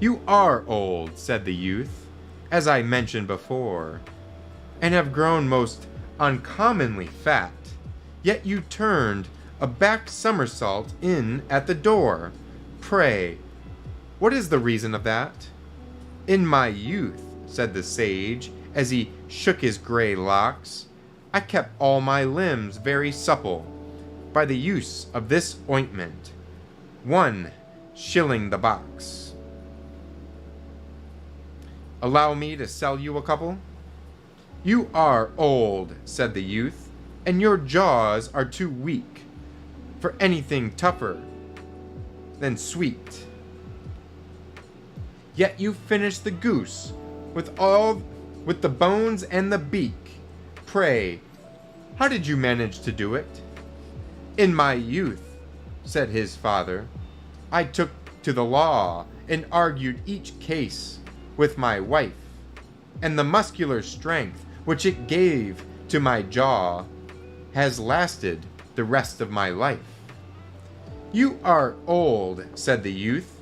"You are old," said the youth, "as I mentioned before, and have grown most uncommonly fat, yet you turned a back somersault in at the door. Pray, what is the reason of that?" "In my youth," said the sage, as he shook his gray locks, "I kept all my limbs very supple by the use of this ointment, 1 shilling the box. Allow me to sell you a couple?" "You are old," said the youth, "and your jaws are too weak for anything tougher than sweet. Yet you finished the goose with the bones and the beak. Pray, how did you manage to do it?" "In my youth," said his father, "I took to the law and argued each case with my wife, and the muscular strength which it gave to my jaw has lasted the rest of my life." "You are old," said the youth.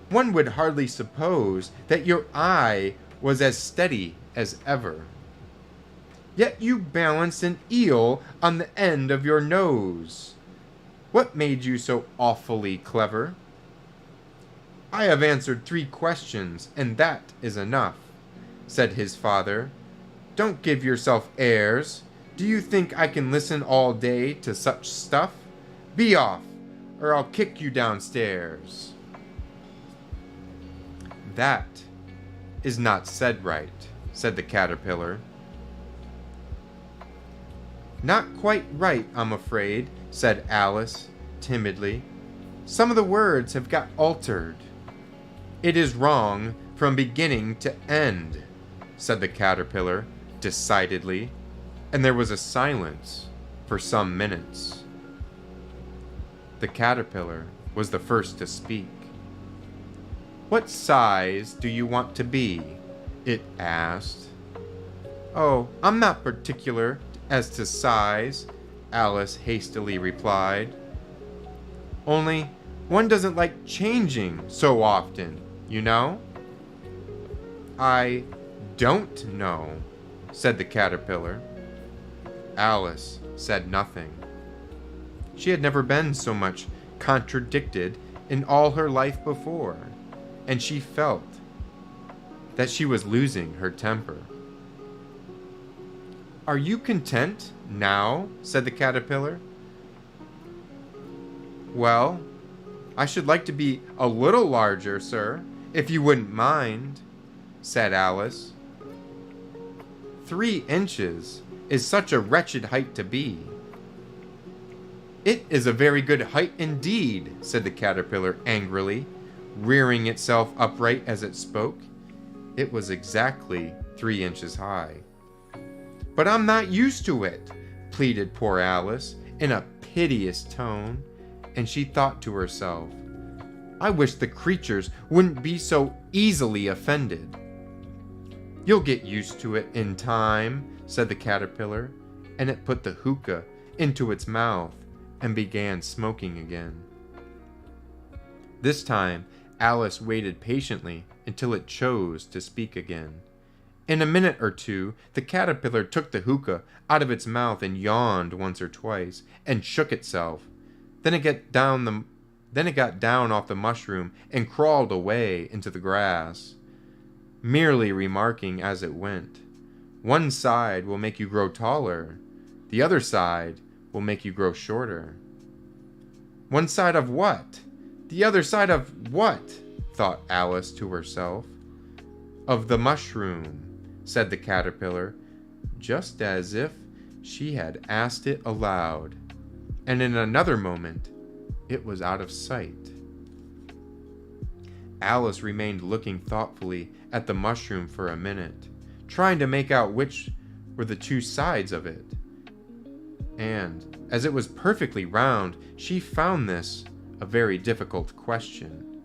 "One would hardly suppose that your eye was as steady as ever. Yet you balanced an eel on the end of your nose. What made you so awfully clever?" "I have answered 3 questions, and that is enough," said his father. "Don't give yourself airs. Do you think I can listen all day to such stuff? Be off, or I'll kick you downstairs." "That is not said right," said the caterpillar. "Not quite right, I'm afraid," said Alice timidly. "Some of the words have got altered. It is wrong from beginning to end. said the caterpillar decidedly, and there was a silence for some minutes. The caterpillar was the first to speak. "What size do you want to be?" it asked. "Oh, I'm not particular as to size," Alice hastily replied. "Only one doesn't like changing so often, you know?" "I don't know," said the caterpillar. Alice said nothing. She had never been so much contradicted in all her life before, and she felt that she was losing her temper. "Are you content now?" said the caterpillar. "Well, I should like to be a little larger, sir, if you wouldn't mind," said Alice. 3 inches is such a wretched height to be." "It is a very good height indeed," said the caterpillar angrily, rearing itself upright as it spoke. It was exactly 3 inches high. "But I'm not used to it," pleaded poor Alice in a piteous tone, and she thought to herself, "I wish the creatures wouldn't be so easily offended." "You'll get used to it in time," said the caterpillar, and it put the hookah into its mouth and began smoking again. This time, Alice waited patiently until it chose to speak again. In a minute or two, the caterpillar took the hookah out of its mouth and yawned once or twice and shook itself. Then it got down off the mushroom and crawled away into the grass, merely remarking as it went, "One side will make you grow taller, the other side will make you grow shorter." "One side of what? The other side of what?" thought Alice to herself. "Of the mushroom," said the caterpillar, just as if she had asked it aloud, and in another moment it was out of sight. Alice remained looking thoughtfully at the mushroom for a minute, trying to make out which were the 2 sides of it. And, as it was perfectly round, she found this a very difficult question.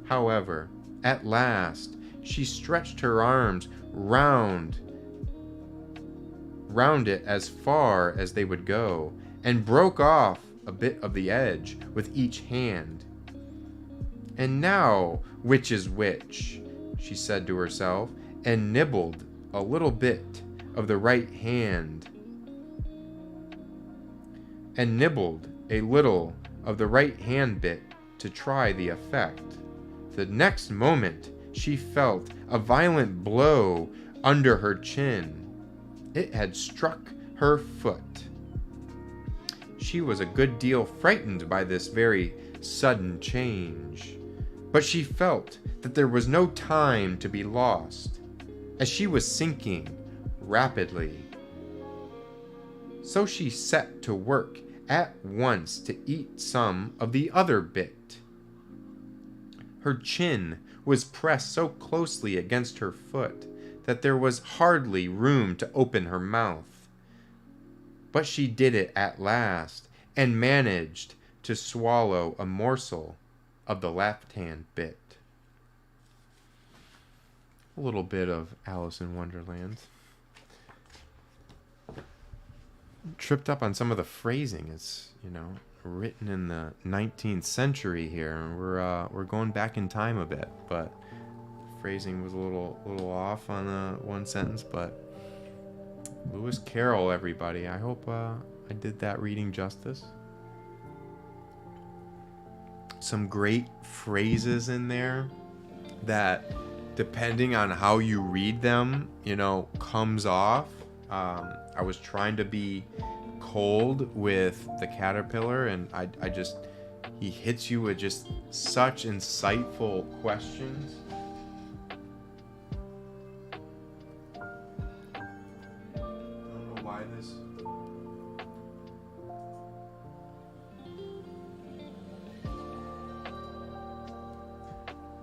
However, at last, she stretched her arms round it as far as they would go, and broke off a bit of the edge with each hand. "And now, which is which?" she said to herself, and nibbled a little bit of the right hand, bit to try the effect. The next moment, she felt a violent blow under her chin. It had struck her foot. She was a good deal frightened by this very sudden change, but she felt that there was no time to be lost, as she was sinking rapidly. So she set to work at once to eat some of the other bit. Her chin was pressed so closely against her foot that there was hardly room to open her mouth. But she did it at last, and managed to swallow a morsel of the left-hand bit. A little bit of Alice in Wonderland. Tripped up on some of the phrasing. It's, written in the 19th century here. We're going back in time a bit, but phrasing was a little off on one sentence. But Lewis Carroll, everybody. I hope I did that reading justice. Some great phrases in there that, depending on how you read them, comes off. I was trying to be cold with the caterpillar, and he hits you with just such insightful questions. I don't know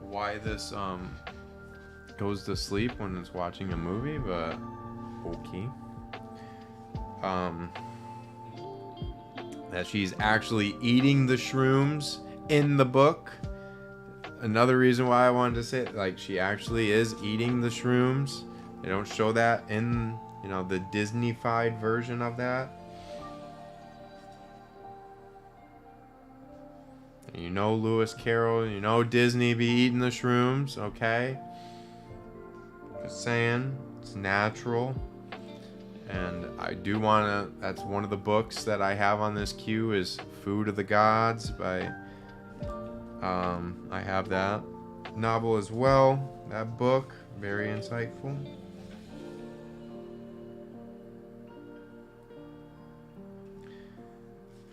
why this goes to sleep when it's watching a movie, but okay. That she's actually eating the shrooms in the book. Another reason why I wanted to say it, like, she actually is eating the shrooms. They don't show that in, the Disney-fied version of that. Lewis Carroll, Disney be eating the shrooms, okay? Just saying, it's natural. And I do want to, that's one of the books that I have on this queue is Food of the Gods by, I have that novel as well. That book, very insightful.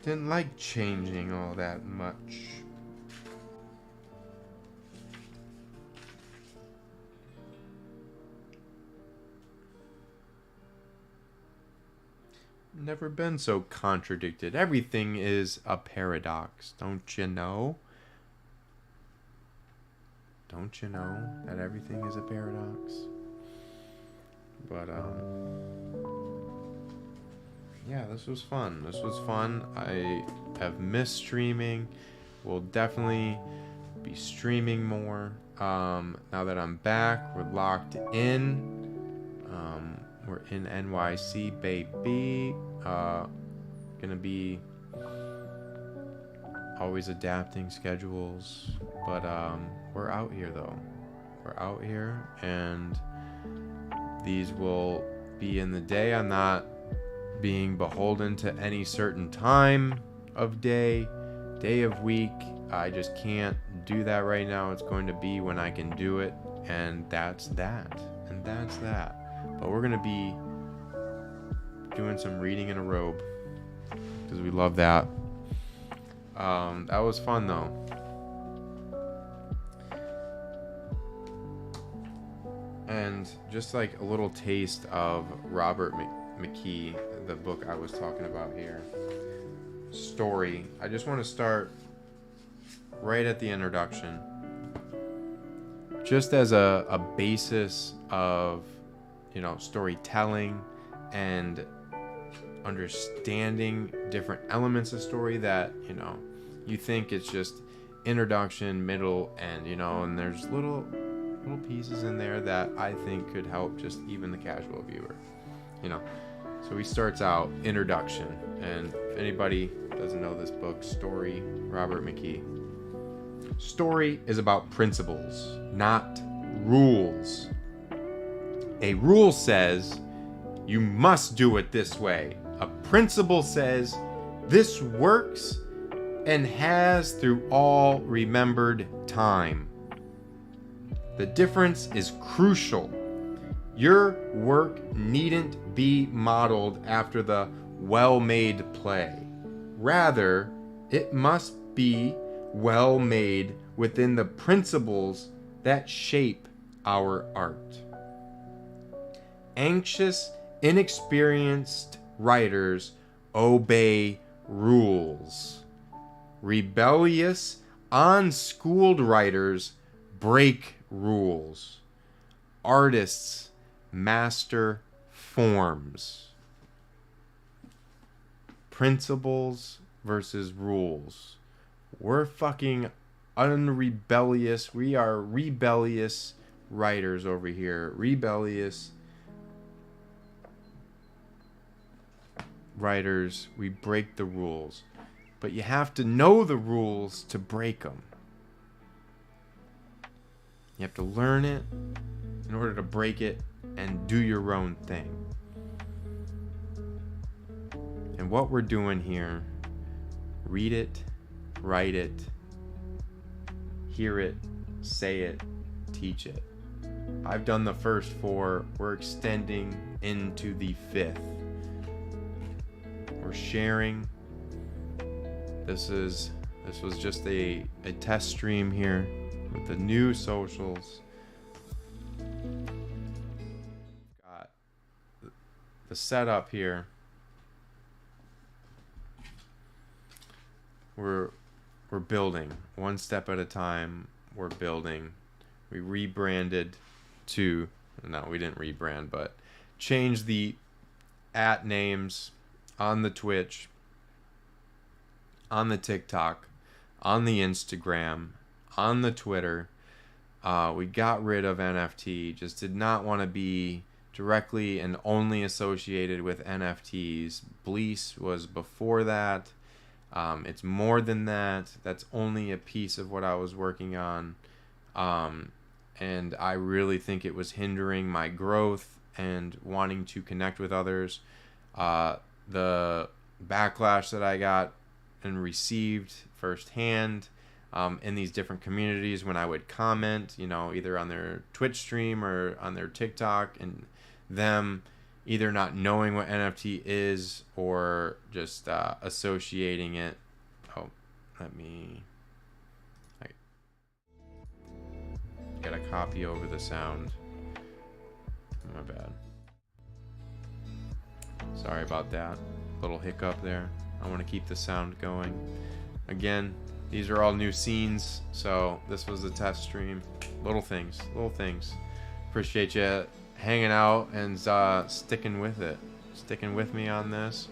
Didn't like changing all that much. Never been so contradicted. Everything is a paradox, don't you know? Don't you know that everything is a paradox? But, yeah, this was fun. I have missed streaming. We'll definitely be streaming more. Now that I'm back, we're locked in. We're in NYC, baby. Gonna be always adapting schedules. But we're out here, though. We're out here, and these will be in the day. I'm not being beholden to any certain time of day of week. I just can't do that right now. It's going to be when I can do it, and that's that. But we're going to be doing some reading in a robe because we love that. That was fun, though. And just like a little taste of Robert McKee, the book I was talking about here. Story. I just want to start right at the introduction. Just as a basis of, storytelling and understanding different elements of story that, you think it's just introduction, middle, end, and there's little pieces in there that I think could help just even the casual viewer, So he starts out, introduction, and if anybody doesn't know this book, Story, Robert McKee. Story is about principles, not rules. A rule says you must do it this way. A principle says this works and has through all remembered time. The difference is crucial. Your work needn't be modeled after the well-made play. Rather, it must be well-made within the principles that shape our art. Anxious, inexperienced writers obey rules. Rebellious, unschooled writers break rules. Artists master forms. Principles versus rules. We're fucking unrebellious. We are rebellious writers over here. Rebellious writers. We break the rules. But you have to know the rules to break them. You have to learn it in order to break it and do your own thing. And what we're doing here, read it, write it, hear it, say it, teach it. I've done the first 4. We're extending into the 5th. We're sharing. This was just a test stream here with the new socials. Got the setup here. We're building one step at a time. We're building. We rebranded to, no, we didn't rebrand, but change the at names on the Twitch, on the TikTok, on the Instagram, on the Twitter. We got rid of NFT, just did not want to be directly and only associated with NFTs. Bleace was before that. It's more than that. That's only a piece of what I was working on. And I really think it was hindering my growth and wanting to connect with others. The backlash that I got and received firsthand in these different communities when I would comment, either on their Twitch stream or on their TikTok, and them either not knowing what NFT is or just associating it. Oh, I gotta copy over the sound. My bad. Sorry about that. Little hiccup there. I want to keep the sound going. Again, these are all new scenes, so this was a test stream. Little things. Appreciate you hanging out and sticking with me on this.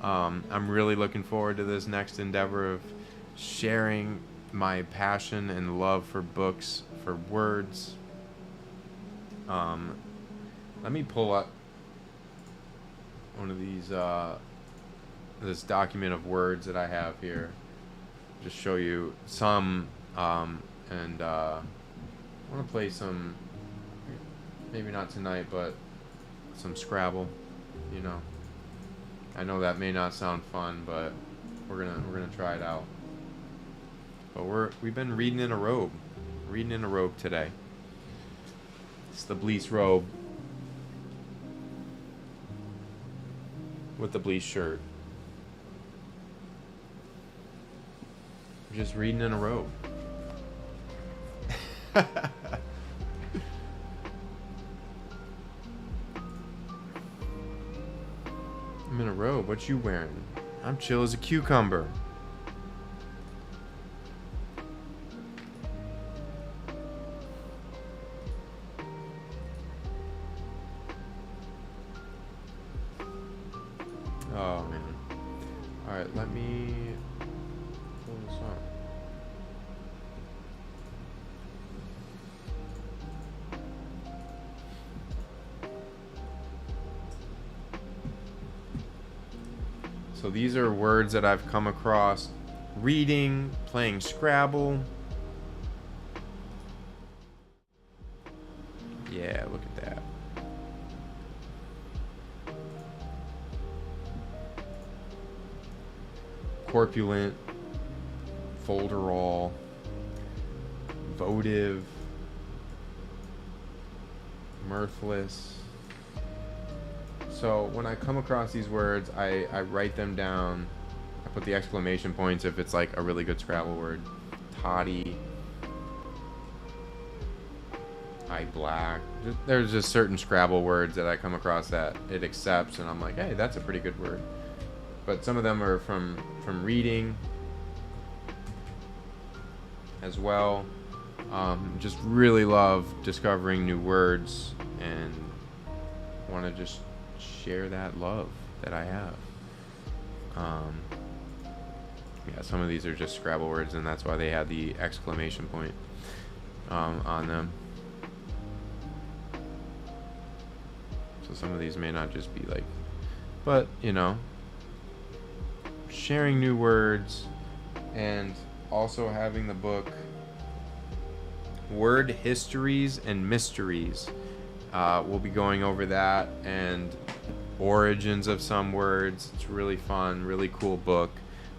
I'm really looking forward to this next endeavor of sharing my passion and love for books, for words. Let me pull up one of these this document of words that I have here. Just show you some, and I want to play some, maybe not tonight, but some Scrabble. I know that may not sound fun, but we're gonna try it out. But we've been reading in a robe today. It's the Bleace robe with the Bleace shirt. Just reading in a robe. I'm in a robe. What you wearing? I'm chill as a cucumber. Oh man. Alright, let me pull this up. So these are words that I've come across reading, playing Scrabble. Yeah, look at that. Corpulent, folderol, votive, mirthless. So when I come across these words, I write them down. I put the exclamation points if it's like a really good Scrabble word. Toddy, eye black. There's just certain Scrabble words that I come across that it accepts, and I'm like, hey, that's a pretty good word. But some of them are from reading as well. Just really love discovering new words and want to just share that love that I have. Yeah, some of these are just Scrabble words, and that's why they had the exclamation point on them. So some of these may not just be like, but sharing new words, and also having the book Word Histories and Mysteries. We'll be going over that and origins of some words. It's really fun, really cool book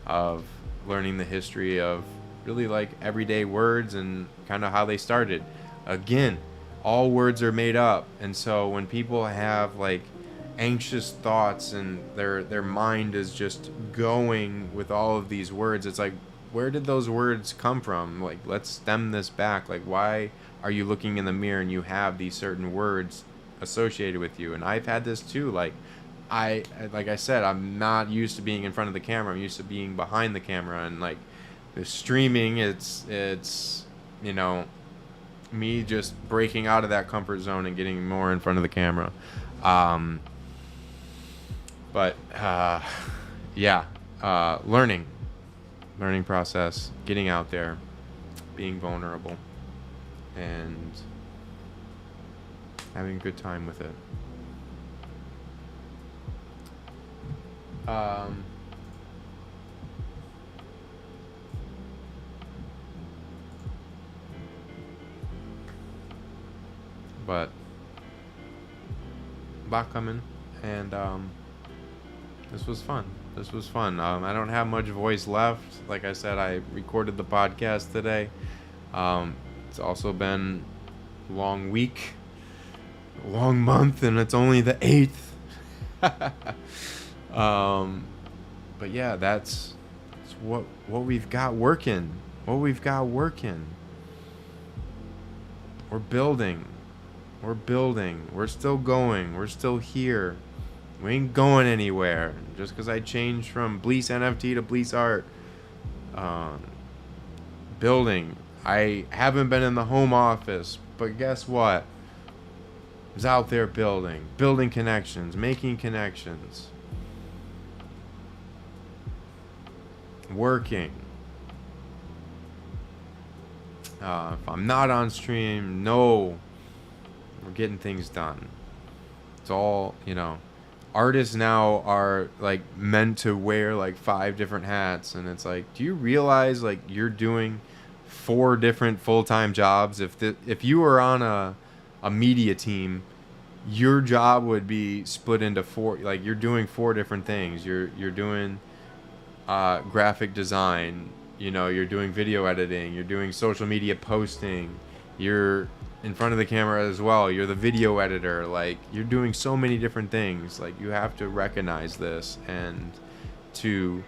of learning the history of really like everyday words and kind of how they started. Again, all words are made up, and so when people have like anxious thoughts and their mind is just going with all of these words, it's like, where did those words come from? Like, let's stem this back. Like, why are you looking in the mirror and you have these certain words associated with you? And I've had this too. Like I said, I'm not used to being in front of the camera. I'm used to being behind the camera, and like the streaming, it's me just breaking out of that comfort zone and getting more in front of the camera. But yeah, learning process, getting out there, being vulnerable, and having a good time with it. But a lot coming, and this was fun. I don't have much voice left. Like I said, I recorded the podcast today. It's also been a long week, a long month, and it's only the 8th. But yeah, that's what we've got working. We're building. We're still going. We're still here. We ain't going anywhere. Just because I changed from Bleece NFT to Bleece Art. Building. I haven't been in the home office, but guess what? I was out there building connections, making connections, working. If I'm not on stream, no, we're getting things done. It's all, artists now are like meant to wear like 5 different hats, and it's like, do you realize like you're doing 4 different full-time jobs? If you were on a media team, your job would be split into 4. Like, you're doing 4 different things. You're doing graphic design, you're doing video editing, you're doing social media posting, you're in front of the camera as well, you're the video editor. Like, you're doing so many different things. Like, you have to recognize this and to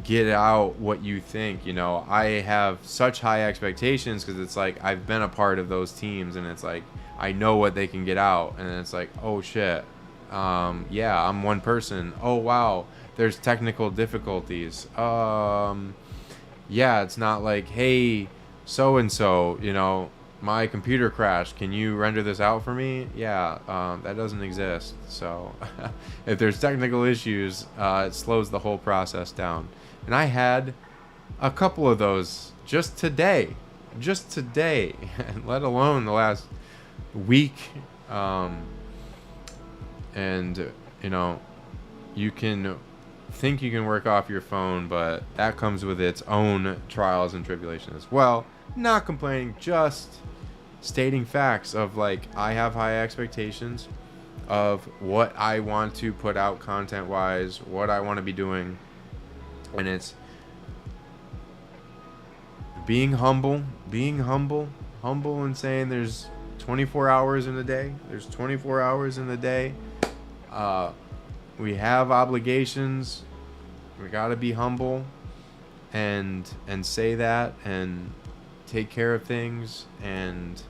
get out what you think. I have such high expectations because it's like I've been a part of those teams, and it's like I know what they can get out, and it's like, oh shit, yeah, I'm one person. Oh wow, there's technical difficulties. Yeah, it's not like, hey, so and so, my computer crashed, can you render this out for me? Yeah, that doesn't exist. So if there's technical issues, it slows the whole process down. And I had a couple of those just today, and let alone the last week. And you can think you can work off your phone, but that comes with its own trials and tribulations as well. Not complaining, just stating facts of like, I have high expectations of what I want to put out content wise, what I want to be doing, and it's being humble and saying there's 24 hours in a day. We have obligations. We gotta be humble and say that and take care of things and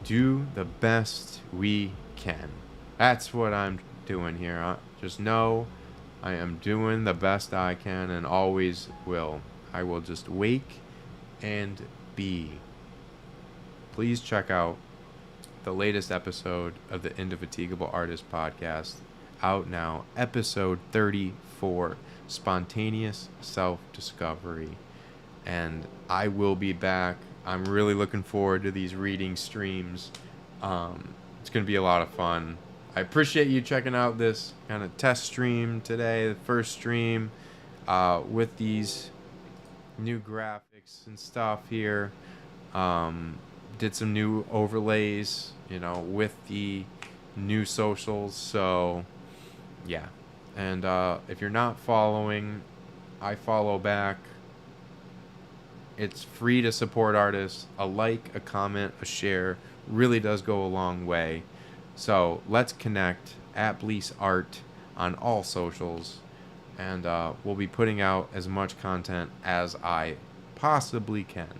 do the best we can. That's what I'm doing here. Just know I am doing the best I can and always will. I will just wake and be. Please check out the latest episode of the Indefatigable Artist Podcast, out now, episode 34, Spontaneous Self-Discovery. And I will be back. I'm really looking forward to these reading streams. It's going to be a lot of fun. I appreciate you checking out this kind of test stream today, the first stream with these new graphics and stuff here. Did some new overlays, with the new socials. So, yeah. And if you're not following, I follow back. It's free to support artists. A like, a comment, a share really does go a long way. So let's connect at Bleece Art on all socials. And we'll be putting out as much content as I possibly can.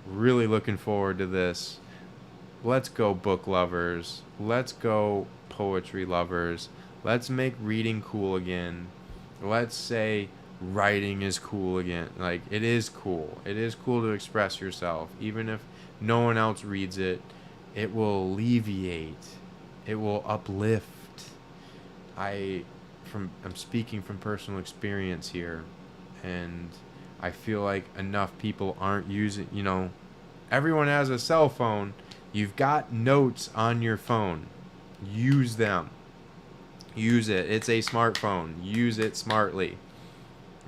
Really looking forward to this. Let's go, book lovers. Let's go, poetry lovers. Let's make reading cool again. Let's say writing is cool again. Like, it is cool. It is cool to express yourself. Even if no one else reads it, it will alleviate. It will uplift. I'm speaking from personal experience here, and I feel like enough people aren't using, everyone has a cell phone. You've got notes on your phone. Use them. Use it. It's a smartphone. Use it smartly.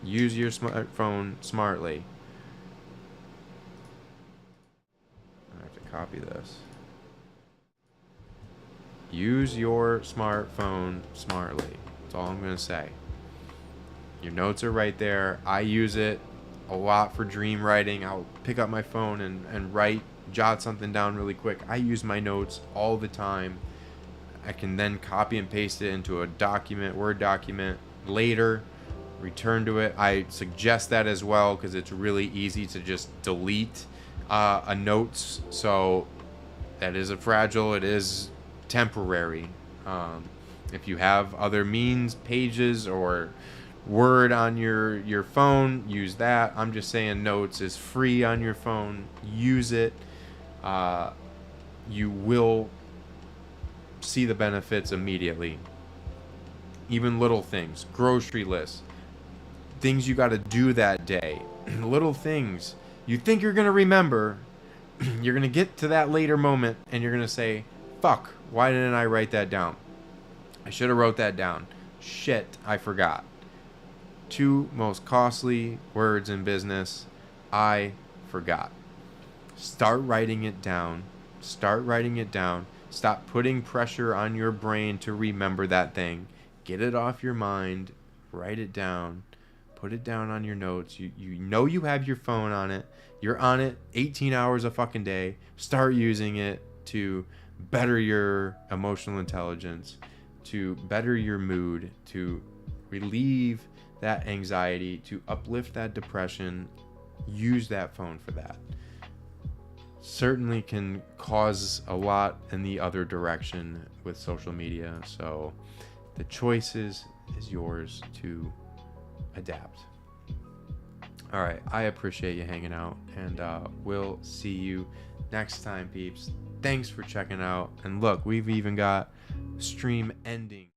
Use your smartphone smartly. I have to copy this. Use your smartphone smartly. That's all I'm going to say. Your notes are right there. I use it a lot for dream writing. I'll pick up my phone and jot something down really quick. I use my notes all the time. I can then copy and paste it into a document, Word document later, return to it. I suggest that as well because it's really easy to just delete a notes. So that is it is temporary. If you have other means, pages or Word on your phone, use that. I'm just saying notes is free on your phone. Use it. You will see the benefits immediately. Even little things, grocery lists, things you got to do that day, little things you think you're going to remember. You're going to get to that later moment and you're going to say, fuck, why didn't I write that down? I should have wrote that down. Shit, I forgot. 2 most costly words in business. I forgot. Start writing it down. Start writing it down. Stop putting pressure on your brain to remember that thing. Get it off your mind. Write it down. Put it down on your notes. You know you have your phone on it. You're on it 18 hours a fucking day. Start using it to better your emotional intelligence, to better your mood, to relieve that anxiety, to uplift that depression. Use that phone for that. Certainly can cause a lot in the other direction with social media. So the choice is yours to adapt. All right. I appreciate you hanging out, and we'll see you next time, peeps. Thanks for checking out. And look, we've even got stream ending.